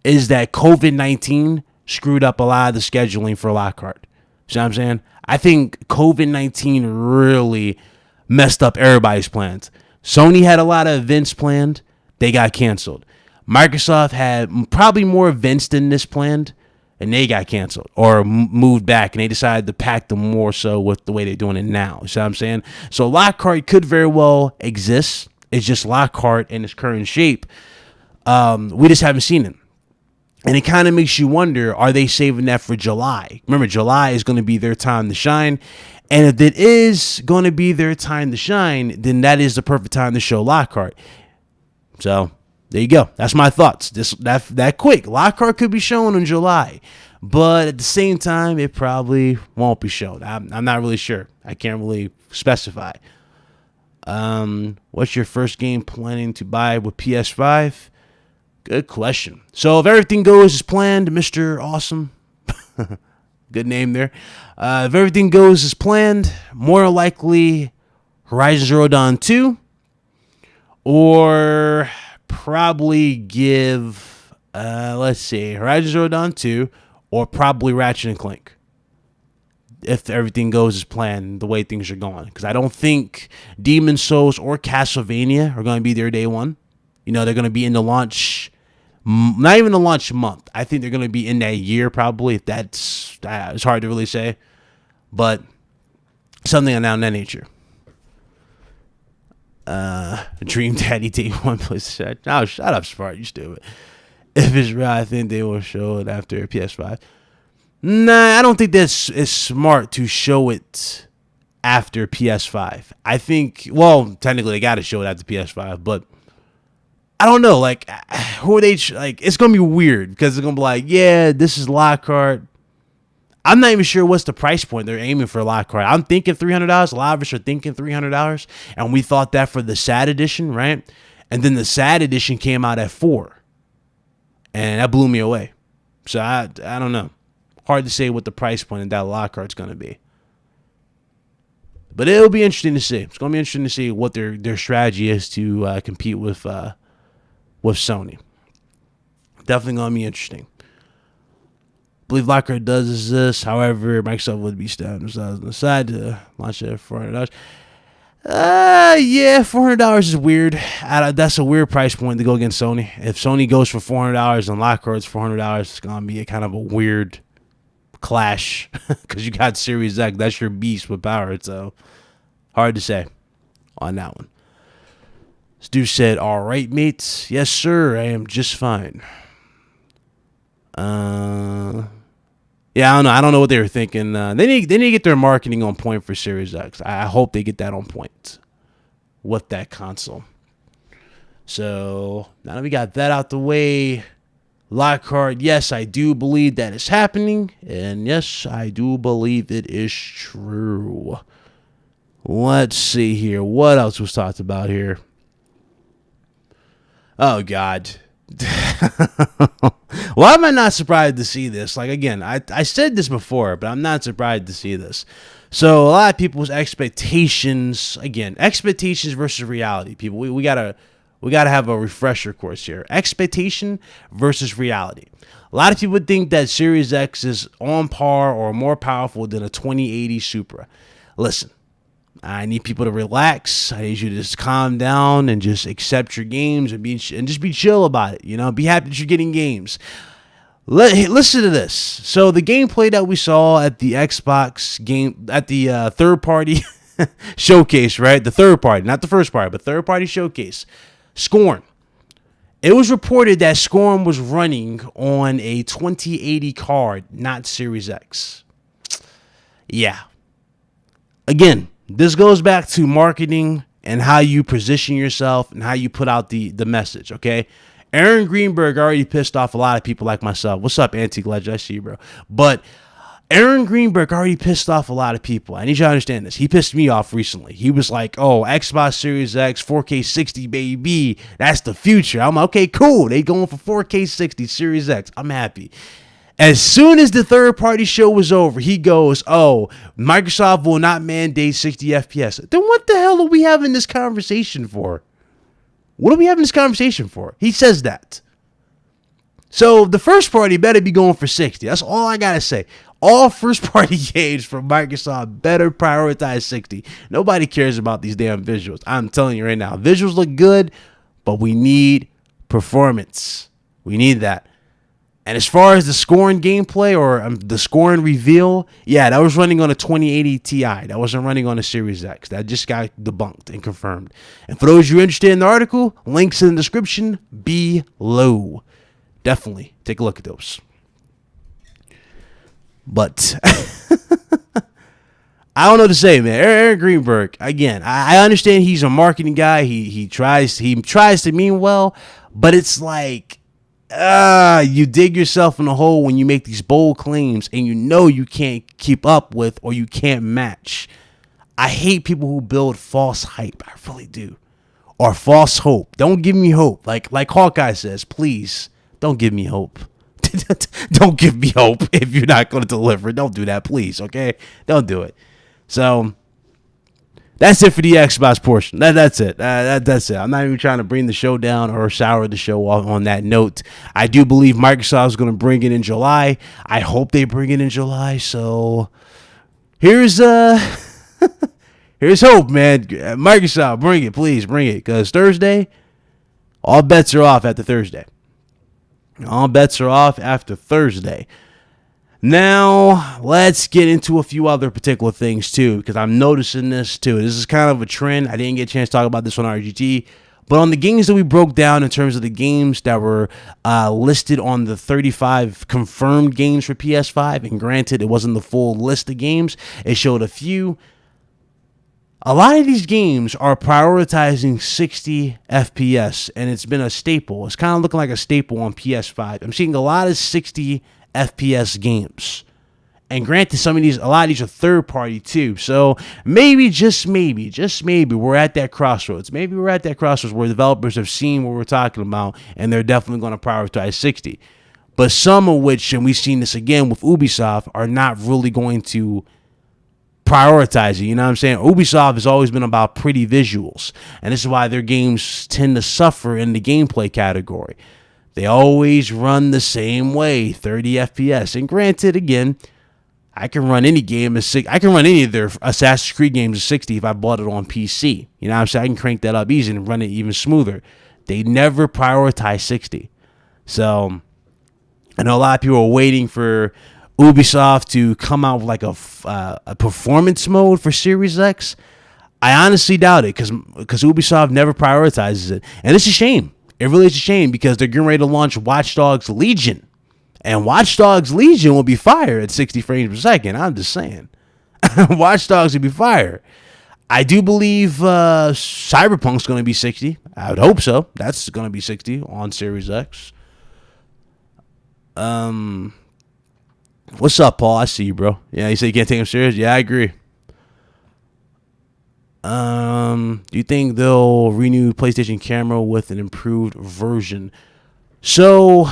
is that COVID-19 screwed up a lot of the scheduling for Lockhart. See what I'm saying? I think COVID-19 really messed up everybody's plans. Sony had a lot of events planned. They got canceled. Microsoft had probably more events than this planned, and they got canceled or moved back, and they decided to pack them more so with the way they're doing it now. You see what I'm saying? So Lockhart could very well exist. It's just Lockhart in its current shape. We just haven't seen it. And it kind of makes you wonder, are they saving that for July? Remember, July is going to be their time to shine. And if it is going to be their time to shine, then that is the perfect time to show Lockhart. So there you go. That's my thoughts. That quick. Lockhart could be shown in July, but at the same time, it probably won't be shown. I'm not really sure. I can't really specify. What's your first game planning to buy with PS5? Good question. So if everything goes as planned, Mr. Awesome, good name there. If everything goes as planned, more likely Horizon Zero Dawn 2, or probably give, let's see, Horizon Zero Dawn 2, or probably Ratchet and Clank. if everything goes as planned, the way things are going. Because I don't think Demon Souls or Castlevania are going to be there day one. You know, they're going to be in the launch, not even the launch month. I think they're going to be in that year probably. If that's, it's hard to really say. But something around that nature. Dream Daddy Day One PlayStation. Oh, shut up, Smart. You stupid. If it's real, I think they will show it after PS5. Nah, I don't think that's it's smart to show it after PS5. I think, well, technically they got to show it after PS5, but I don't know. Like, who are they? Like, it's gonna be weird because it's gonna be like, yeah, this is Lockhart. I'm not even sure what's the price point they're aiming for Lockhart. I'm thinking $300. A lot of us are thinking $300, and we thought that for the SAD edition, right? And then the SAD edition came out at $4, and that blew me away. So I don't know. Hard to say what the price point of that Lockhart's gonna be, but it'll be interesting to see. It's gonna be interesting to see what their strategy is to compete with Sony. Definitely gonna be interesting. I believe Lockhart does this. However, Microsoft would be stabbing themselves on the side to launch it for $400. Yeah, $400 is weird. That's a weird price point to go against Sony. If Sony goes for $400 and Lockhart's $400, it's gonna be a kind of a weird clash because you got Series X. That's your beast with power. So hard to say on that one. Stu said, "All right, mates. Yes, sir. I am just fine." Yeah, I don't know. I don't know what they were thinking. They need to get their marketing on point for Series X. I hope they get that on point with that console. So now that we got that out the way, Lockhart, yes, I do believe that is happening, and yes, I do believe it is true. Let's see here. What else was talked about here? Oh, God. Why am I not surprised to see this? Like, again, I said this before, but I'm not surprised to see this. So a lot of people's expectations, again, expectations versus reality. People, we gotta have a refresher course here. Expectation versus reality. A lot of people think that Series X is on par or more powerful than a 2080 Supra. Listen, I need people to relax. I need you to just calm down and just accept your games and just be chill about it. You know, be happy that you're getting games. Listen to this. So the gameplay that we saw at the Xbox game, at the third party showcase, right? The third party, not the first party, but third party showcase. Scorn. It was reported that Scorn was running on a 2080 card, not Series X. Yeah. Again, this goes back to marketing and how you position yourself and how you put out the message, okay? Aaron Greenberg already pissed off a lot of people like myself. What's up, Antique Legend? I see you, bro. But Aaron Greenberg already pissed off a lot of people. I need you to understand this. He pissed me off recently. He was like, oh, Xbox Series X, 4K 60, baby. That's the future. I'm like, okay, cool. They going for 4K 60 Series X. I'm happy. As soon as the third-party show was over, he goes, oh, Microsoft will not mandate 60 FPS. Then what the hell are we having this conversation for? What are we having this conversation for? He says that. So the first party better be going for 60. That's all I got to say. All first-party games from Microsoft better prioritize 60. Nobody cares about these damn visuals. I'm telling you right now. Visuals look good, but we need performance. We need that. And as far as the Scorn gameplay or the Scorn reveal, yeah, that was running on a 2080 Ti. That wasn't running on a Series X. That just got debunked and confirmed. And for those of you interested in the article, links in the description below. Definitely take a look at those. But I don't know what to say, man. Aaron Greenberg, again, I understand he's a marketing guy. He tries to mean well, but it's like, you dig yourself in a hole when you make these bold claims and you know you can't keep up with or you can't match. I hate people who build false hype. I really do. Or false hope. Don't give me hope. Like Hawkeye says, please don't give me hope. Don't give me hope if you're not going to deliver. Don't do that, please, okay? Don't do it. So that's it for the Xbox portion. That's it. That's it. I'm not even trying to bring the show down or sour the show off on that note. I do believe Microsoft is going to bring it in July. I hope they bring it in July. So here's here's hope, man. Microsoft, bring it, please, bring it, because Thursday, all bets are off after Thursday. All bets are off after Thursday. Now, let's get into a few other particular things, too, because I'm noticing this, too. This is kind of a trend. I didn't get a chance to talk about this on RGT, but on the games that we broke down in terms of the games that were listed on the 35 confirmed games for PS5, and granted, it wasn't the full list of games. It showed a few. A lot of these games are prioritizing 60 FPS, and it's been a staple. It's kind of looking like a staple on PS5. I'm seeing a lot of 60 FPS games. And granted, a lot of these are third party too. So maybe, just maybe, we're at that crossroads. Maybe we're at that crossroads where developers have seen what we're talking about, and they're definitely going to prioritize 60. But some of which, and we've seen this again with Ubisoft, are not really going to prioritize it. You know what I'm saying? Ubisoft has always been about pretty visuals, and this is why their games tend to suffer in the gameplay category. They always run the same way, 30 FPS. And granted, again, I can run any game at 60. I can run any of their Assassin's Creed games at 60 if I bought it on PC. You know what I'm saying? I can crank that up easy and run it even smoother. They never prioritize 60. So I know a lot of people are waiting for Ubisoft to come out with like a performance mode for Series X. I honestly doubt it because Ubisoft never prioritizes it. And it's a shame. It really is a shame because they're getting ready to launch Watchdogs Legion. And Watchdogs Legion will be fire at 60 frames per second. I'm just saying. Watchdogs will be fire. I do believe Cyberpunk's going to be 60. I would hope so. That's going to be 60 on Series X. What's up, Paul? I see you, bro. Yeah, you say you can't take him serious? Yeah, I agree. Do you think they'll renew PlayStation camera with an improved version? So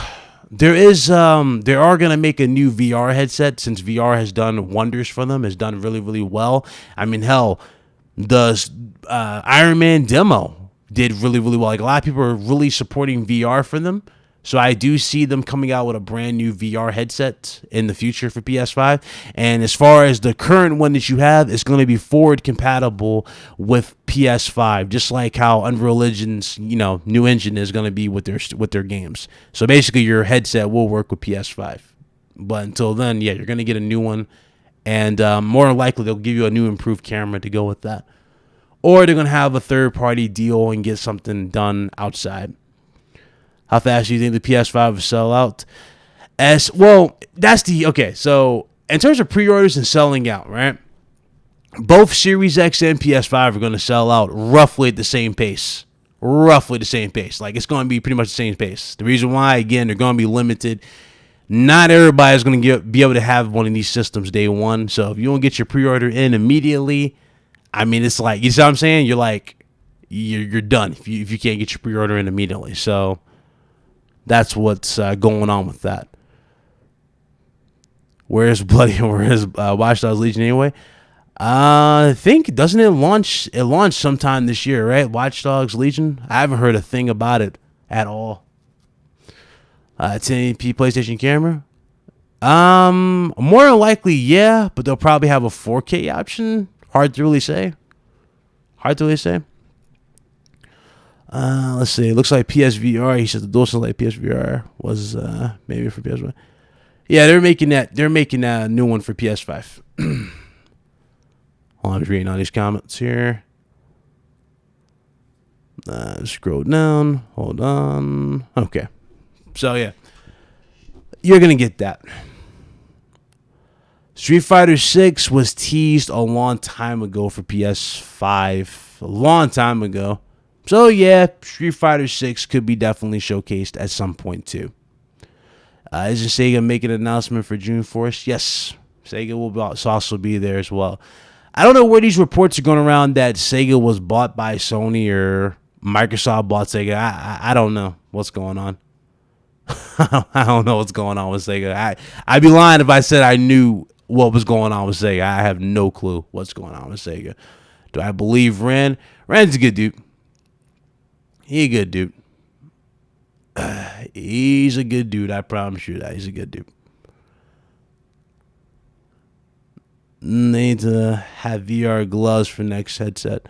there are gonna make a new VR headset since VR has done wonders for them. Has done really, really well. I mean, hell, the Iron Man demo did really, really well. Like a lot of people are really supporting VR for them. So I do see them coming out with a brand new VR headset in the future for PS5. And as far as the current one that you have, it's going to be forward compatible with PS5, just like how Unreal Engine's, new engine is going to be with their games. So basically your headset will work with PS5. But until then, yeah, you're going to get a new one. And more than likely, they'll give you a new improved camera to go with that. Or they're going to have a third-party deal and get something done outside. How fast do you think the PS5 will sell out? Okay, so in terms of pre-orders and selling out, right? Both Series X and PS5 are going to sell out roughly at the same pace. Like, it's going to be pretty much the same pace. The reason why, again, they're going to be limited. Not everybody's going to be able to have one of these systems day one. So if you don't get your pre-order in immediately, I mean, it's like, you see what I'm saying? You're like, you're done if you can't get your pre-order in immediately. So that's what's going on with that. Where's Watchdogs Legion anyway? I think, doesn't it launch? It launched sometime this year, right? Watchdogs Legion. I haven't heard a thing about it at all. 1080p PlayStation camera. More than likely, yeah, but they'll probably have a 4K option. Hard to really say. Let's see. It looks like PSVR. He says the DualSense like PSVR was maybe for PS1. Yeah, they're making that. They're making a new one for PS5. Hold on, I'm just reading all these comments here. Scroll down. Hold on. Okay. So yeah, you're gonna get that. Street Fighter 6 was teased a long time ago for PS5. A long time ago. So yeah, Street Fighter 6 could be definitely showcased at some point too. Isn't Sega making an announcement for June 4th? Yes, Sega will also be there as well. I don't know where these reports are going around that Sega was bought by Sony or Microsoft bought Sega. I don't know what's going on. I don't know what's going on with Sega. I'd be lying if I said I knew what was going on with Sega. I have no clue what's going on with Sega. Do I believe Ren? Ren's a good dude. He's a good dude. He's a good dude. I promise you that. He's a good dude. They need to have VR gloves for next headset.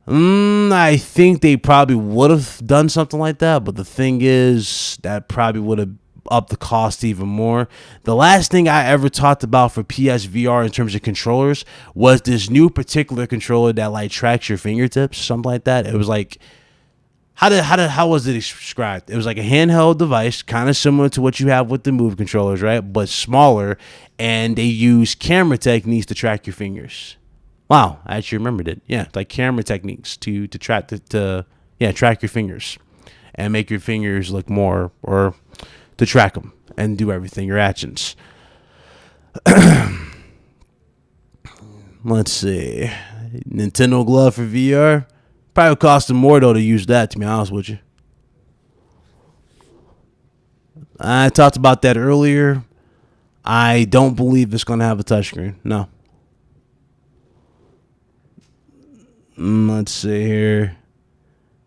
I think they probably would have done something like that, but the thing is, that probably would have upped the cost even more. The last thing I ever talked about for PSVR in terms of controllers was this new particular controller that like tracks your fingertips, something like that. It was like, how was it described? It was like a handheld device, kind of similar to what you have with the Move controllers, right? But smaller, and they use camera techniques to track your fingers. Wow, I actually remembered it. Yeah, like camera techniques to track track your fingers and make your fingers look more, or to track them and do everything, your actions. Let's see. Nintendo glove for VR. Probably cost them more though to use that, to be honest with you. I talked about that earlier. I don't believe it's going to have a touchscreen. No. Let's see here.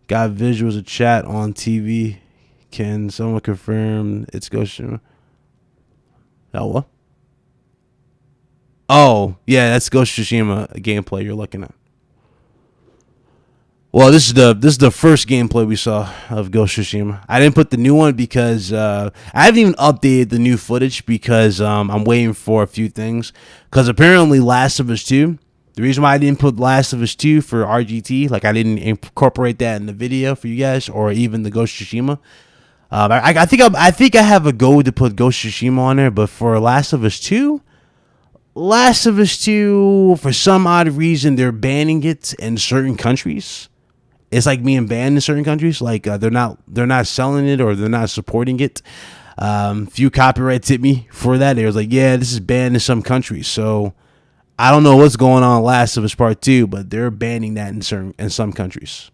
Got visuals of chat on TV. Can someone confirm it's Ghost of Tsushima? Oh, what? Oh, yeah, that's Ghost of Tsushima gameplay you're looking at. Well, this is the first gameplay we saw of Ghost of Tsushima. I didn't put the new one because I haven't even updated the new footage because I'm waiting for a few things. Because apparently Last of Us 2, the reason why I didn't put Last of Us 2 for RGT, like I didn't incorporate that in the video for you guys, or even the Ghost of Tsushima. I think I have a goal to put Ghost of Tsushima on there, but for Last of Us 2, for some odd reason, they're banning it in certain countries. It's like being banned in certain countries. Like they're not selling it, or they're not supporting it. Few copyrights hit me for that. They was like, yeah, this is banned in some countries. So I don't know what's going on in Last of Us Part 2, but they're banning that in some countries.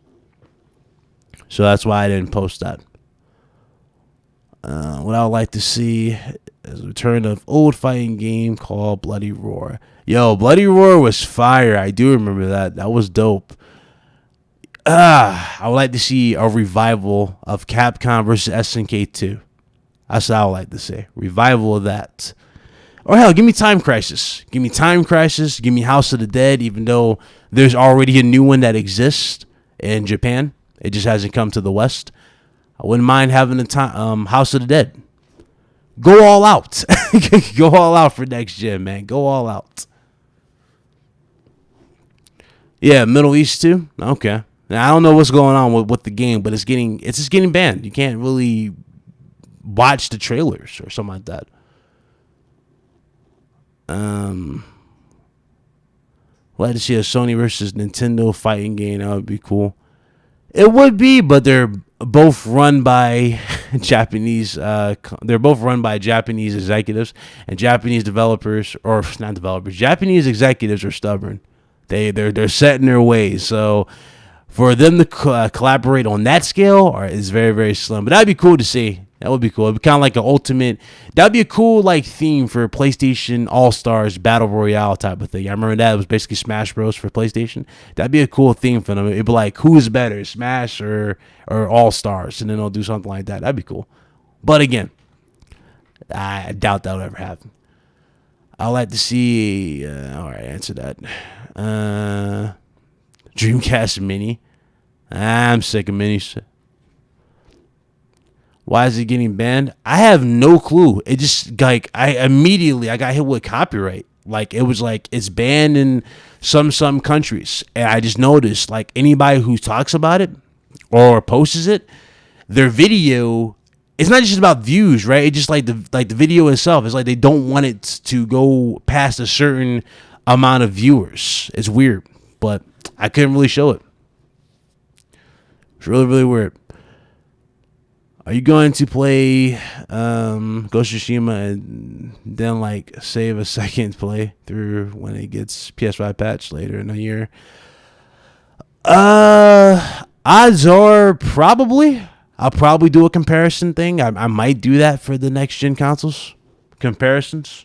So that's why I didn't post that. What I would like to see is a return of old fighting game called Bloody Roar. Yo, Bloody Roar was fire. I do remember that. That was dope. I would like to see a revival of Capcom versus SNK 2. That's what I would like to see. Revival of that. Or hell, give me Time Crisis. Give me Time Crisis. Give me House of the Dead, even though there's already a new one that exists in Japan. It just hasn't come to the West. I wouldn't mind having a House of the Dead. Go all out. Go all out for next gen, man. Go all out. Yeah, Middle East too? Okay. Now, I don't know what's going on with the game, but it's just getting banned. You can't really watch the trailers or something like that. Glad to see a Sony versus Nintendo fighting game. That would be cool. It would be, but they're both run by Japanese. They're both run by Japanese executives, and Japanese developers, or not developers, Japanese executives are stubborn. They're set in their ways. So for them to collaborate on that scale is very, very slim. But that'd be cool to see. That would be cool. It'd be kind of like an ultimate. That'd be a cool like theme for PlayStation All Stars Battle Royale type of thing. I remember that it was basically Smash Bros for PlayStation. That'd be a cool theme for them. It'd be like, who's better, Smash or All Stars, and then they'll do something like that. That'd be cool. But again, I doubt that'll ever happen. I'd like to see. All right, answer that. Dreamcast Mini. I'm sick of minis. Why is it getting banned? I have no clue. It just like I got hit with copyright. Like it was like it's banned in some countries, and I just noticed like anybody who talks about it or posts it, their video. It's not just about views, right? It's just like the video itself. It's like they don't want it to go past a certain amount of viewers. It's weird, but I couldn't really show it. It's really, really weird. Are you going to play Ghost of Tsushima and then like save a second play through when it gets PS5 patch later in the year? Odds are probably. I'll probably do a comparison thing. I might do that for the next gen consoles comparisons.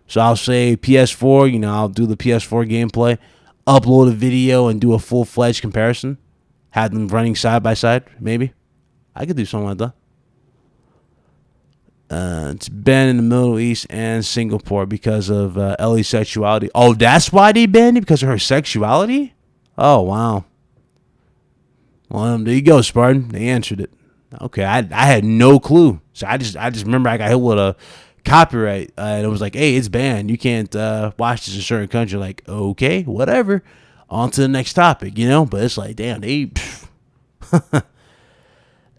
So I'll say PS4. I'll do the PS4 gameplay, upload a video, and do a full-fledged comparison. Have them running side by side, maybe. I could do something like that. It's banned in the Middle East and Singapore because of Ellie's sexuality. Oh, that's why they banned it, because of her sexuality? Oh, wow. Well, there you go, Spartan. They answered it. Okay, I had no clue. So I just remember I got hit with a copyright, and it was like, hey, it's banned. You can't watch this in a certain country. Like, okay, whatever. On to the next topic, you know? But it's like, damn, they...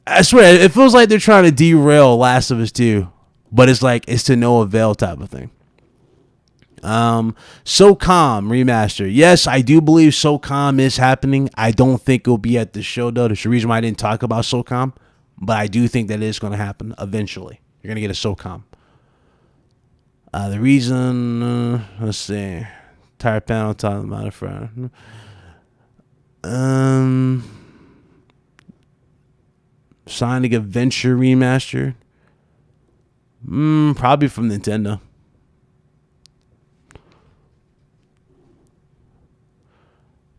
I swear, it feels like they're trying to derail Last of Us 2. But it's like, it's to no avail type of thing. SOCOM Remaster. Yes, I do believe SOCOM is happening. I don't think it'll be at the show, though. There's a reason why I didn't talk about SOCOM. But I do think that it is going to happen eventually. You're going to get a SOCOM. The reason, let's see. Tire panel, top modifier. Sonic Adventure Remastered. Probably from Nintendo.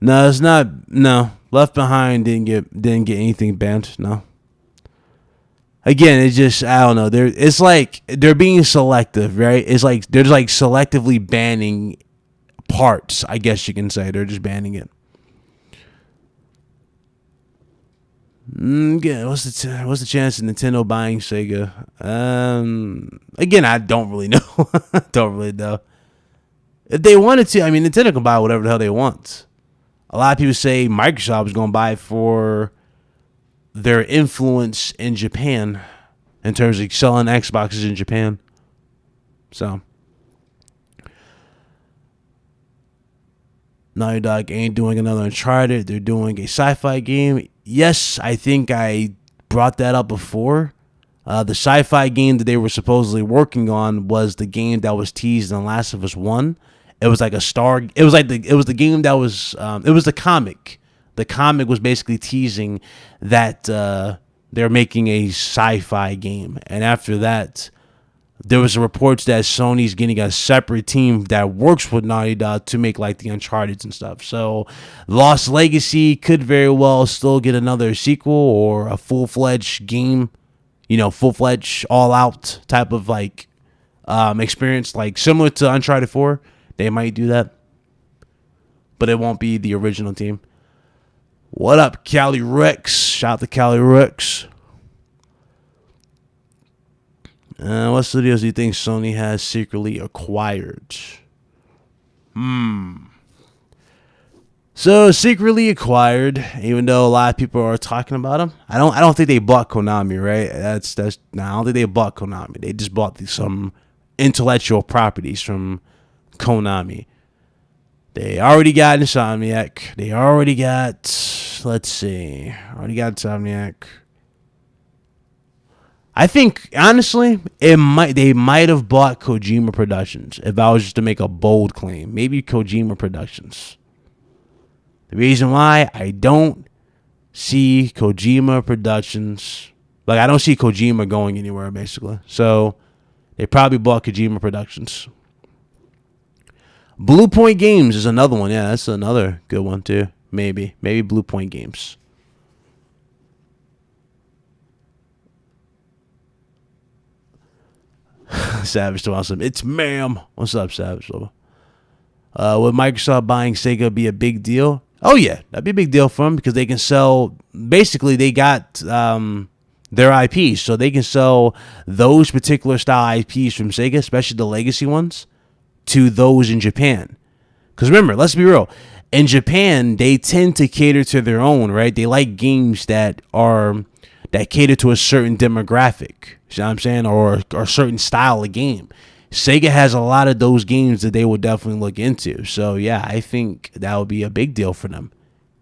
No, it's not. No, Left Behind didn't get anything banned. No. Again, it's just, I don't know. It's like they're being selective, right? It's like they're just like selectively banning parts. I guess you can say they're just banning it. Yeah, what's the chance of Nintendo buying Sega? Again, I don't really know. Don't really know. If they wanted to, I mean, Nintendo can buy whatever the hell they want. A lot of people say Microsoft is going to buy it for their influence in Japan in terms of selling Xboxes in Japan. So, Naughty Dog ain't doing another Uncharted. They're doing a sci-fi game. Yes, I think I brought that up before. The sci-fi game that they were supposedly working on was the game that was teased in Last of Us 1. It was like it was the game that was it was the comic. The comic was basically teasing that they're making a sci-fi game. And after that, there was reports that Sony's getting a separate team that works with Naughty Dog to make like the Uncharted and stuff. So Lost Legacy could very well still get another sequel or a full-fledged game, you know, full-fledged all-out type of like experience, like similar to Uncharted 4. They might do that, but it won't be the original team. What up, Cali Rex? Shout out to Cali Rex. What studios do you think Sony has secretly acquired? So secretly acquired, even though a lot of people are talking about them. I don't think they bought Konami, right? I don't think they bought Konami. They just bought some intellectual properties from Konami. They already got Insomniac. They already got, Insomniac. I think, honestly, they might have bought Kojima Productions if I was just to make a bold claim. Maybe Kojima Productions. The reason why I don't see Kojima Productions, like I don't see Kojima going anywhere, basically. So they probably bought Kojima Productions. Blue Point Games is another one. Yeah, that's another good one too. Maybe Blue Point Games. Savage to awesome. It's ma'am. What's up, Savage? Would Microsoft buying Sega be a big deal? Oh yeah, that'd be a big deal for them because they can sell. Basically, they got their IPs, so they can sell those particular style IPs from Sega, especially the legacy ones, to those in Japan. Because remember, let's be real. In Japan, they tend to cater to their own, right? They like games that cater to a certain demographic. You know what I'm saying? Or a certain style of game. Sega has a lot of those games that they will definitely look into. So, yeah, I think that would be a big deal for them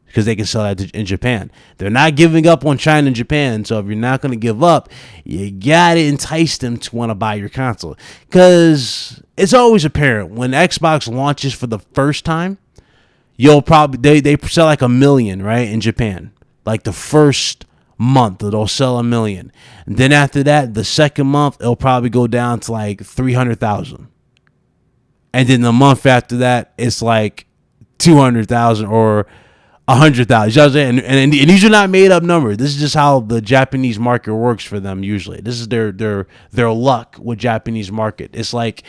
because they can sell that in Japan. They're not giving up on China and Japan. So, if you're not going to give up, you got to entice them to want to buy your console. Because it's always apparent when Xbox launches for the first time, you'll probably, they sell like 1 million, right, in Japan. Like the first month it'll sell 1 million, and then after that the second month it'll probably go down to like 300,000, and then the month after that it's like 200,000 or 100,000. You know what I'm saying? And these are not made up numbers. This is just how the Japanese market works for them usually. This is their luck with Japanese market. It's like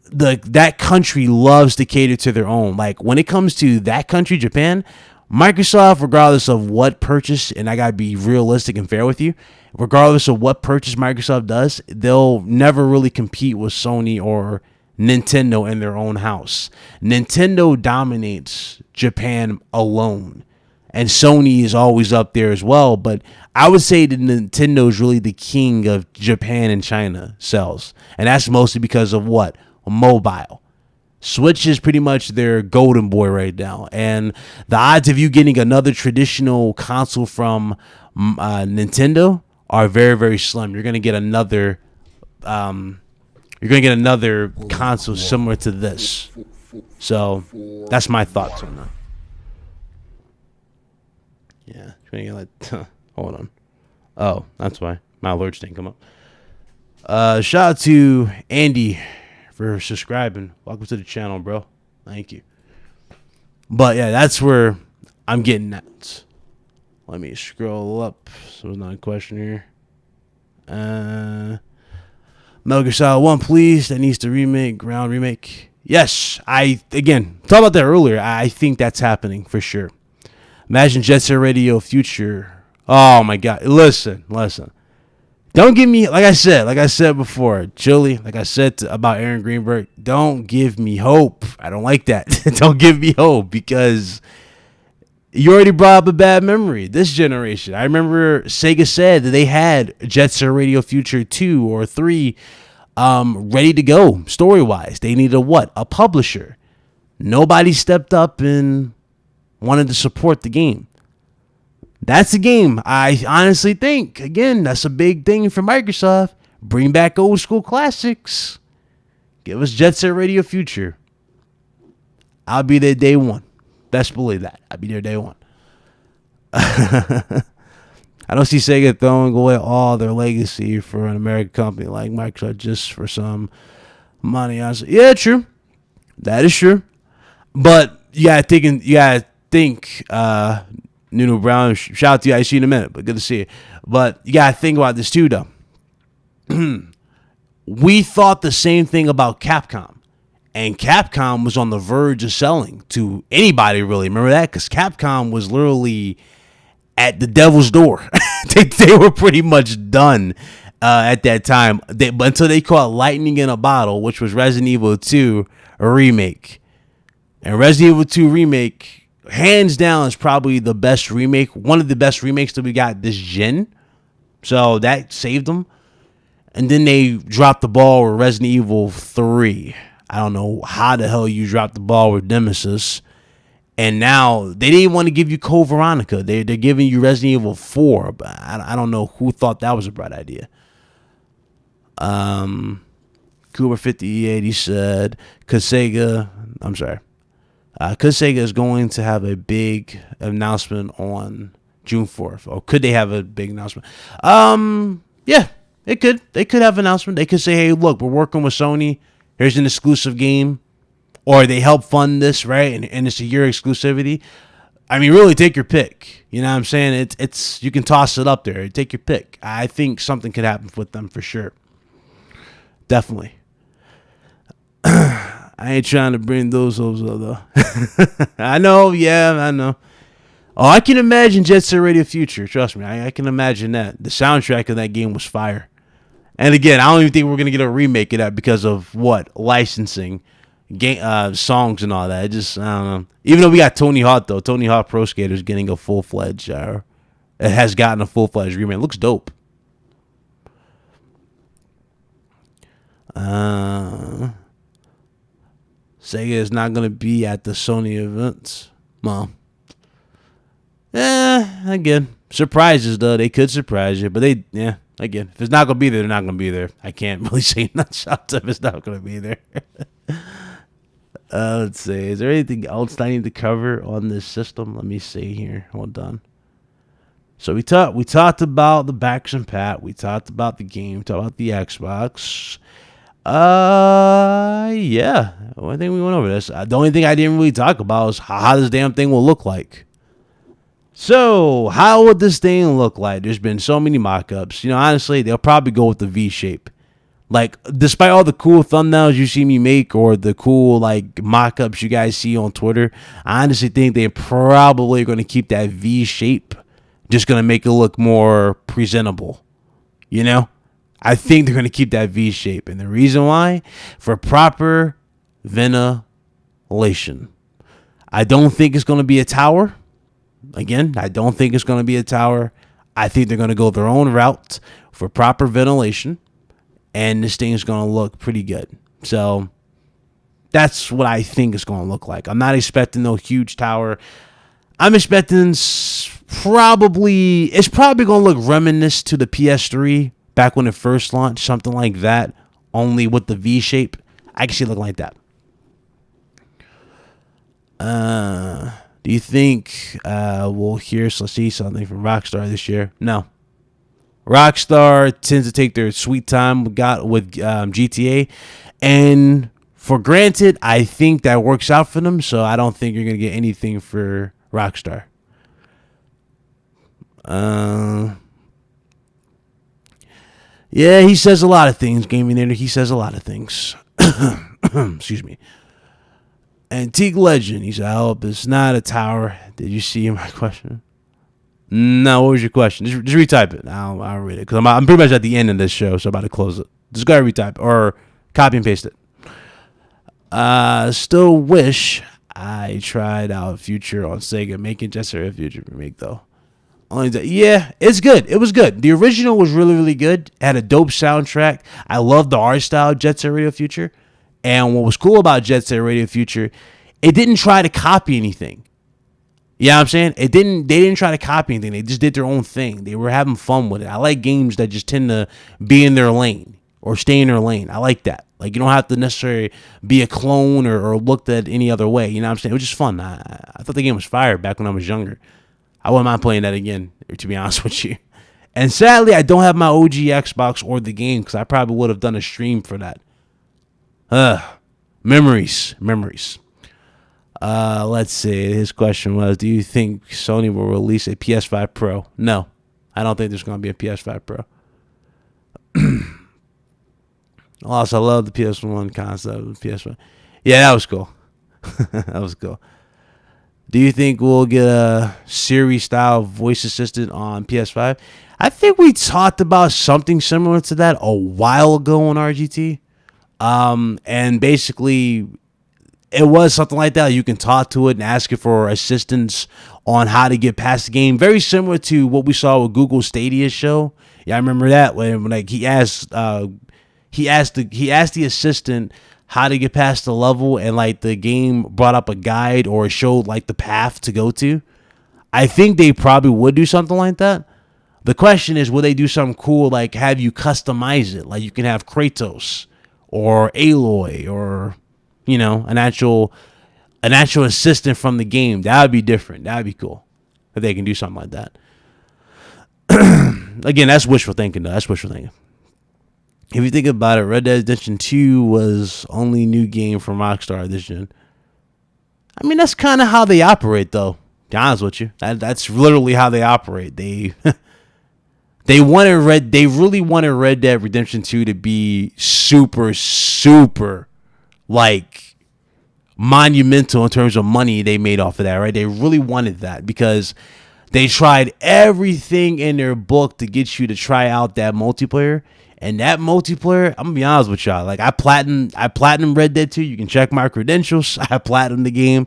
that country loves to cater to their own. Like when it comes to that country, Japan, Microsoft, regardless of what purchase, and I gotta be realistic and fair with you, regardless of what purchase Microsoft does, they'll never really compete with Sony or Nintendo in their own house. Nintendo dominates Japan alone, and Sony is always up there as well. But I would say that Nintendo is really the king of Japan and China sales, and that's mostly because of what? Mobile. Switch is pretty much their golden boy right now, and the odds of you getting another traditional console from Nintendo are very, very slim. You're gonna get another console similar to this. So that's my thoughts on that. Yeah, hold on. Oh, that's why my alerts didn't come up. Shout out to Andy for subscribing. Welcome to the channel, bro. Thank you. But yeah, that's where I'm getting at. Let me scroll up. So there's not a question here. Metal Gear Solid 1, please. That needs to ground remake. Yes, again, talked about that earlier. I think that's happening for sure. Imagine Jet Set Radio Future. Oh my God. Listen. Don't give me, like I said before, Chili, like I said about Aaron Greenberg, don't give me hope. I don't like that. Don't give me hope, because you already brought up a bad memory. This generation, I remember Sega said that they had Jet Set Radio Future 2 or 3 ready to go story-wise. They needed a publisher. Nobody stepped up and wanted to support the game. That's a game I honestly think, again, that's a big thing for Microsoft. Bring back old school classics. Give us Jet Set Radio Future. I'll be there day one. Best believe that. I'll be there day one. I don't see Sega throwing away all their legacy for an American company like Microsoft just for some money. Yeah, true. That is true. But you gotta think Nuno Brown, shout out to you. I see you in a minute, but good to see you. But you gotta think about this too, though. We thought the same thing about Capcom, and Capcom was on the verge of selling to anybody, really. Remember that? Because Capcom was literally at the devil's door. they were pretty much done at that time. But until they caught lightning in a bottle, which was Resident Evil 2 remake, and Resident Evil 2 remake, hands down, is probably the best remake, one of the best remakes that we got this gen. So that saved them. And then they dropped the ball with Resident Evil 3. I don't know how the hell you dropped the ball with Nemesis. And now they didn't want to give you Code Veronica. They're giving you Resident Evil 4. But I don't know who thought that was a bright idea. Cooper 5080 said, because Sega is going to have a big announcement on June 4th. Or could they have a big announcement? Yeah, it could. They could have an announcement. They could say, hey, look, we're working with Sony. Here's an exclusive game. Or they help fund this, right? And it's a year exclusivity. I mean, really, take your pick. You know what I'm saying? It's you can toss it up there. Take your pick. I think something could happen with them for sure. Definitely. I ain't trying to bring those up, though. I know, yeah, I know. Oh, I can imagine Jet Set Radio Future. Trust me, I can imagine that. The soundtrack of that game was fire. And again, I don't even think we're gonna get a remake of that because of what licensing, game, songs and all that. I don't know. Even though we got Tony Hawk though, Tony Hawk Pro Skater is getting a full-fledged. It has gotten a full-fledged remake. It looks dope. Sega is not going to be at the Sony events. Well, again, surprises though. They could surprise you, but again, if it's not going to be there, they're not going to be there. I can't really say nothing if it's not going to be there. Let's see. Is there anything else I need to cover on this system? Let me see here. Hold on. So we talked about the backs and pat. We talked about the game. We talked about the Xbox. Yeah. I think we went over this. The only thing I didn't really talk about is how this damn thing will look like. So, how would this thing look like? There's been so many mock-ups. You know, honestly, they'll probably go with the V shape. Like, despite all the cool thumbnails you see me make or the cool, like, mock-ups you guys see on Twitter, I honestly think they're probably going to keep that V shape. Just going to make it look more presentable. You know? I think they're going to keep that V shape. And the reason why? For proper ventilation. I don't think it's going to be a tower. Again, I don't think it's going to be a tower. I think they're going to go their own route for proper ventilation. And this thing is going to look pretty good. So that's what I think it's going to look like. I'm not expecting no huge tower. I'm expecting it's probably going to look reminiscent to the PS3 back when it first launched, something like that, only with the V shape. I can see it looking like that. Do you think we'll see something from Rockstar this year? No. Rockstar tends to take their sweet time with GTA, and for granted, I think that works out for them. So I don't think you're gonna get anything for Rockstar. Yeah, he says a lot of things. Gaming Editor, he says a lot of things. Excuse me. Antique Legend, he said, I hope it's not a tower. Did you see my question? No, what was your question? Just retype it. I'll read it because I'm pretty much at the end of this show, so I'm about to close it. Just gotta retype it or copy and paste it. Still wish I tried out Future on Sega, making Jet Set Radio Future remake though. Yeah, it's good. It was good. The original was really, really good. It had a dope soundtrack. I love the art style of Jet Set Radio Future. And what was cool about Jet Set Radio Future, it didn't try to copy anything. You know what I'm saying? They didn't try to copy anything. They just did their own thing. They were having fun with it. I like games that just tend to be in their lane or stay in their lane. I like that. Like, you don't have to necessarily be a clone or looked at any other way. You know what I'm saying? It was just fun. I thought the game was fire back when I was younger. I wouldn't mind playing that again, to be honest with you. And sadly, I don't have my OG Xbox or the game because I probably would have done a stream for that. Memories. Let's see. His question was, do you think Sony will release a PS5 Pro? No, I don't think there's going to be a PS5 Pro. Also, I love the PS1 concept of the PS5. Yeah, that was cool. That was cool. Do you think we'll get a Siri-style voice assistant on PS5? I think we talked about something similar to that a while ago on RGT. And basically, it was something like that. You can talk to it and ask it for assistance on how to get past the game. Very similar to what we saw with Google Stadia's show. Yeah, I remember that when like he asked the assistant how to get past the level, and like the game brought up a guide or showed like the path to go to. I think they probably would do something like that. The question is, will they do something cool like have you customize it? Like you can have Kratos or Aloy or, you know, an actual assistant from the game. That would be different. That would be cool if they can do something like that. Again, that's wishful thinking though. That's wishful thinking. If you think about it, Red Dead Redemption 2 was only new game from Rockstar this gen. I mean, that's kind of how they operate, though. To be honest with you, that's literally how they operate. They really wanted Red Dead Redemption 2 to be super, super, like, monumental in terms of money they made off of that, right? They really wanted that because they tried everything in their book to get you to try out that multiplayer. And that multiplayer, I'm gonna be honest with y'all. Like I platinum Red Dead 2. You can check my credentials. I platinum the game.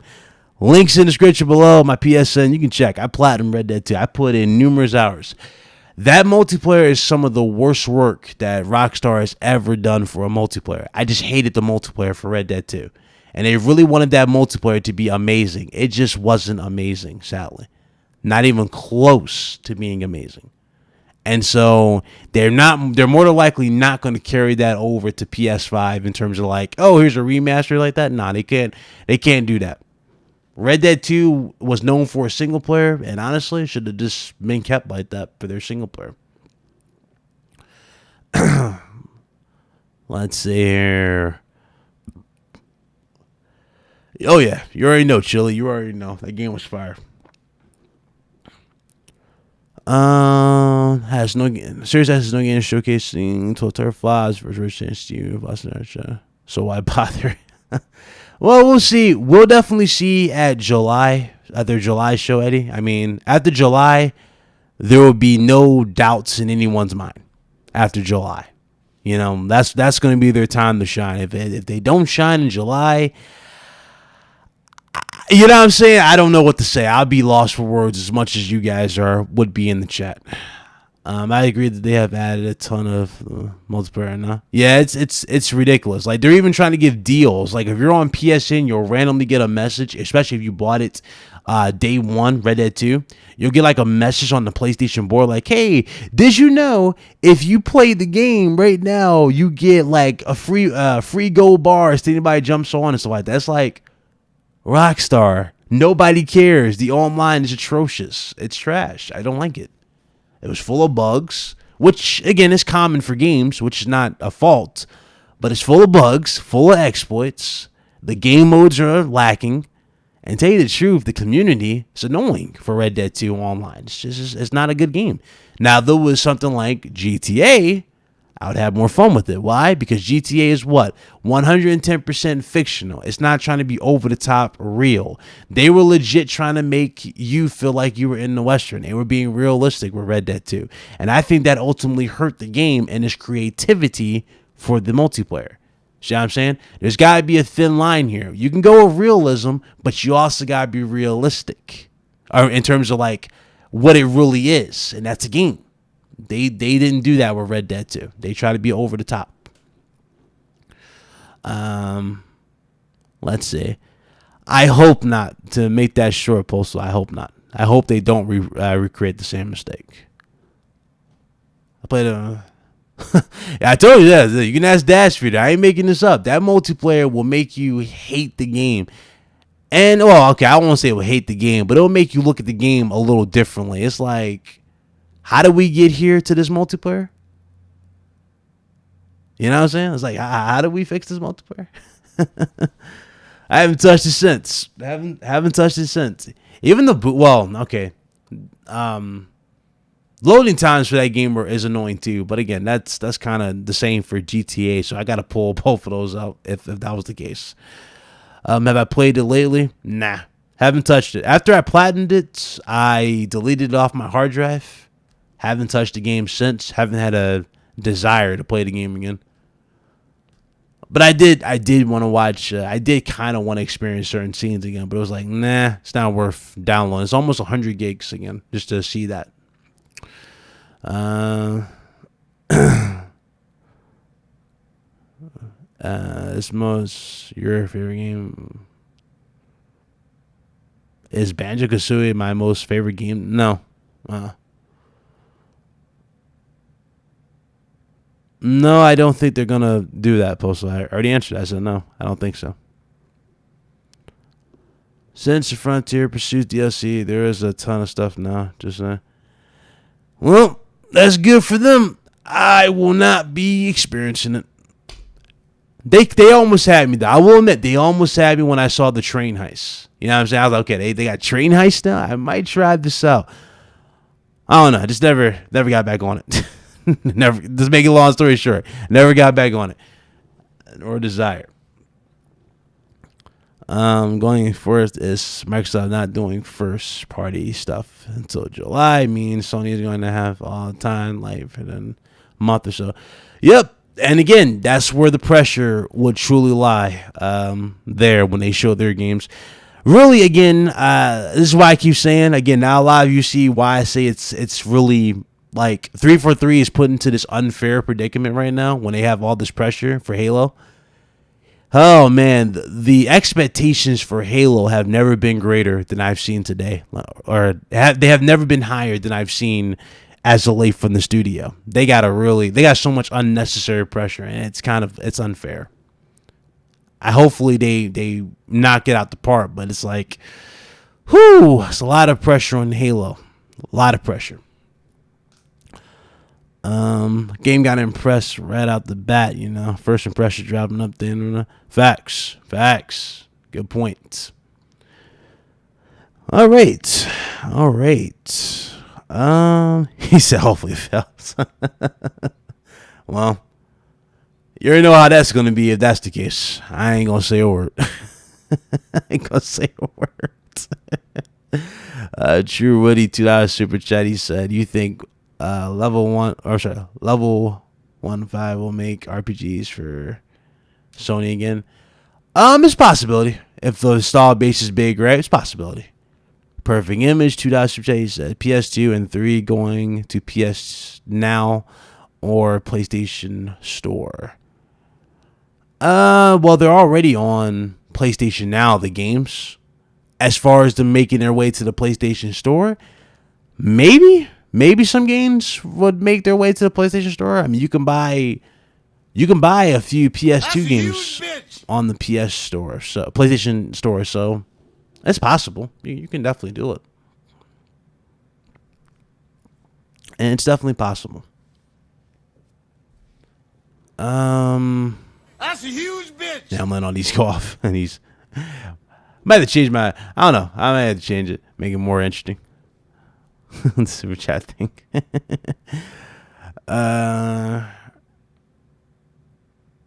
Links in the description below. My PSN. You can check. I platinum Red Dead 2. I put in numerous hours. That multiplayer is some of the worst work that Rockstar has ever done for a multiplayer. I just hated the multiplayer for Red Dead 2. And they really wanted that multiplayer to be amazing. It just wasn't amazing, sadly. Not even close to being amazing. And so they're more than likely not going to carry that over to PS5 in terms of like, oh, here's a remaster like that. Nah, they can't do that. Red Dead 2 was known for a single player, and honestly, should have just been kept like that for their single player. Let's see here. Oh yeah, you already know, Chili. You already know that game was fire. Has no series has no game showcasing Total Flies versus Steve. So why bother? Well, we'll see. We'll definitely see at their July show, Eddie. I mean, after July, there will be no doubts in anyone's mind. After July, you know, that's going to be their time to shine. If they don't shine in July, you know what I'm saying? I don't know what to say. I'll be lost for words as much as you guys would be in the chat. I agree that they have added a ton of multiplayer now. Yeah, it's ridiculous. Like, they're even trying to give deals. Like, if you're on PSN, you'll randomly get a message, especially if you bought it day one, Red Dead 2. You'll get like a message on the PlayStation board like, hey, did you know if you play the game right now, you get like a free gold bars to anybody jumps on and stuff like that. That's like, Rockstar, nobody cares. The online is atrocious. It's trash. I don't like it. It was full of bugs, which again is common for games, which is not a fault, but it's full of bugs, full of exploits. The game modes are lacking, and tell you the truth, the community is annoying for Red Dead 2 online. It's not a good game. Now, there was something like GTA, I would have more fun with it. Why? Because GTA is what? 110% fictional. It's not trying to be over the top real. They were legit trying to make you feel like you were in the Western. They were being realistic with Red Dead 2. And I think that ultimately hurt the game and its creativity for the multiplayer. See what I'm saying? There's got to be a thin line here. You can go with realism, but you also got to be realistic. Or in terms of like what it really is. And that's a game. They didn't do that with Red Dead 2. They try to be over the top. Let's see. I hope not, to make that short, Postal. I hope not. I hope they don't recreate the same mistake. I played a... Yeah, I told you that. You can ask Dashfeeder. I ain't making this up. That multiplayer will make you hate the game. And, well, okay, I won't say it will hate the game, but it'll make you look at the game a little differently. It's like... How did we get here to this multiplayer? You know what I'm saying? It's like, how did we fix this multiplayer? I haven't touched it since. Haven't touched it since. Even the okay. Loading times for that game is annoying too. But again, that's kind of the same for GTA. So I got to pull both of those out if that was the case. Have I played it lately? Nah, haven't touched it. After I platinumed it, I deleted it off my hard drive. Haven't touched the game since. Haven't had a desire to play the game again. But I did want to watch. I did kind of want to experience certain scenes again. But it was like, nah, it's not worth downloading. It's almost 100 gigs again just to see that. Your favorite game? Is Banjo-Kazooie my most favorite game? No. No, I don't think they're going to do that, Postal. I already answered that. I said no, I don't think so. Since the Frontier Pursuit DLC, there is a ton of stuff now. Well, that's good for them. I will not be experiencing it. They almost had me, though. I will admit, they almost had me when I saw the train heist. You know what I'm saying? I was like, okay, they got train heist now? I might try this out. I don't know. I just never got back on it. Never. Just make a long story short, never got back on it or desire. Going first is Microsoft not doing first party stuff until July. Means Sony is going to have all the time, like for a month or so. Yep. And again, that's where the pressure would truly lie. There when they show their games. Really, again, this is why I keep saying again. Now a lot of you see why I say it's really. Like 343 is put into this unfair predicament right now when they have all this pressure for Halo. Oh man, the expectations for Halo have never been greater than I've seen today, or they have never been higher than I've seen as of late from the studio. They got so much unnecessary pressure, and it's unfair. Hopefully they knock it out the park, but it's like, it's a lot of pressure on Halo, a lot of pressure. Game got impressed right out the bat, you know. First impression dropping up there. Facts. Good point. All right. He said hopefully it fails. Well, you already know how that's gonna be if that's the case. I ain't gonna say a word. True Woody $2 super chat. He said, "You think level 1.5 will make RPGs for Sony again?" It's a possibility. If the install base is big, right? It's a possibility. Perfect Image $2 super chat. He said, "PS2 and 3 going to PS Now or PlayStation Store?" Well, they're already on PlayStation Now, the games. As far as them making their way to the PlayStation Store, maybe some games would make their way to the PlayStation Store. I mean, you can buy a few PS2 games on the PS Store, so PlayStation Store. So it's possible. You can definitely do it, and it's definitely possible. That's a huge bitch. Yeah, I'm letting all these go off, and might have to change my. I don't know. I might have to change it, make it more interesting. Super chat thing.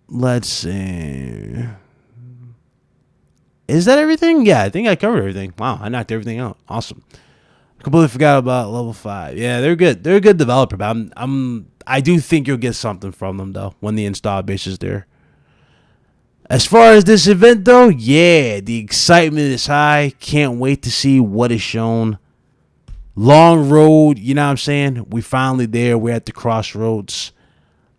Let's see. Is that everything? Yeah, I think I covered everything. Wow, I knocked everything out. Awesome. Completely forgot about level 5. Yeah, they're good. They're a good developer, but I do think you'll get something from them though when the install base is there. As far as this event though, yeah, the excitement is high. Can't wait to see what is shown. Long road, you know what I'm saying? We finally there. We're at the crossroads.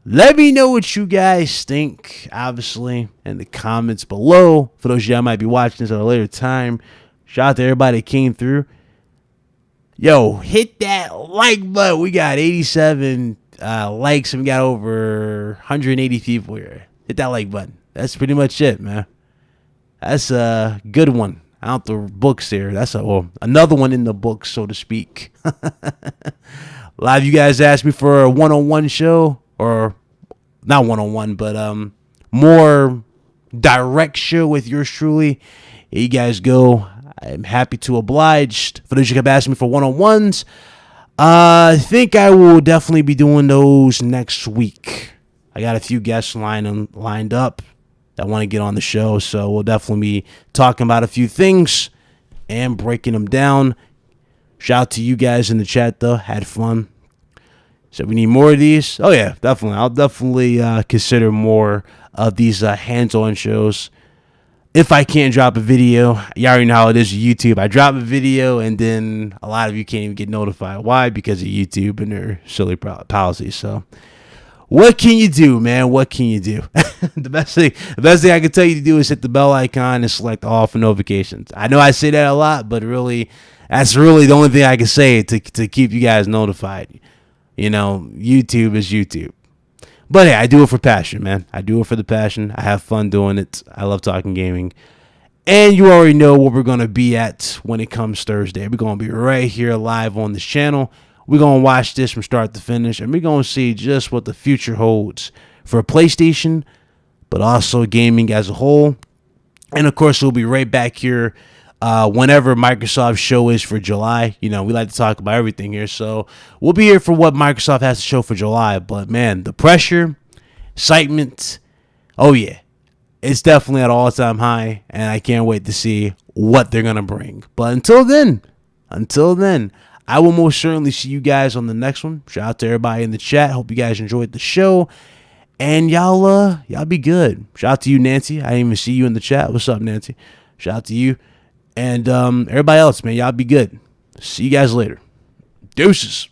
Let me know what you guys think, obviously, in the comments below. For those of you that might be watching this at a later time, shout out to everybody that came through. Yo, hit that like button. We got 87 likes and we got over 180 people here. Hit that like button. That's pretty much it, man. That's a good one. Out the books there. That's another one in the books, so to speak. A lot of you guys asked me for a one-on-one show, or not one-on-one, but more direct show with yours truly. Here you guys go. I'm happy to oblige. For those you kept asking me for one-on-ones, I think I will definitely be doing those next week. I got a few guests lined up that want to get on the show, so we'll definitely be talking about a few things and breaking them down. Shout out to you guys in the chat though. Had fun. So we need more of these. Oh yeah, definitely. I'll definitely consider more of these hands-on shows. If I can't drop a video, you already know how it is with YouTube. I drop a video and then a lot of you can't even get notified. Why? Because of YouTube and their silly policies. So what can you do, man? What can you do? The best thing I can tell you to do is hit the bell icon and select all for notifications. I know I say that a lot, but really, that's really the only thing I can say to keep you guys notified. You know, YouTube is YouTube. But hey, I do it for passion, man. I do it for the passion. I have fun doing it. I love talking gaming. And you already know what we're going to be at when it comes Thursday. We're going to be right here live on this channel. We're going to watch this from start to finish, and we're going to see just what the future holds for PlayStation, but also gaming as a whole. And, of course, we'll be right back here whenever Microsoft's show is for July. You know, we like to talk about everything here, so we'll be here for what Microsoft has to show for July. But, man, the pressure, excitement, oh, yeah, it's definitely at all-time high, and I can't wait to see what they're going to bring. But until then, I will most certainly see you guys on the next one. Shout out to everybody in the chat. Hope you guys enjoyed the show. And y'all be good. Shout out to you, Nancy. I didn't even see you in the chat. What's up, Nancy? Shout out to you. And everybody else, man. Y'all be good. See you guys later. Deuces.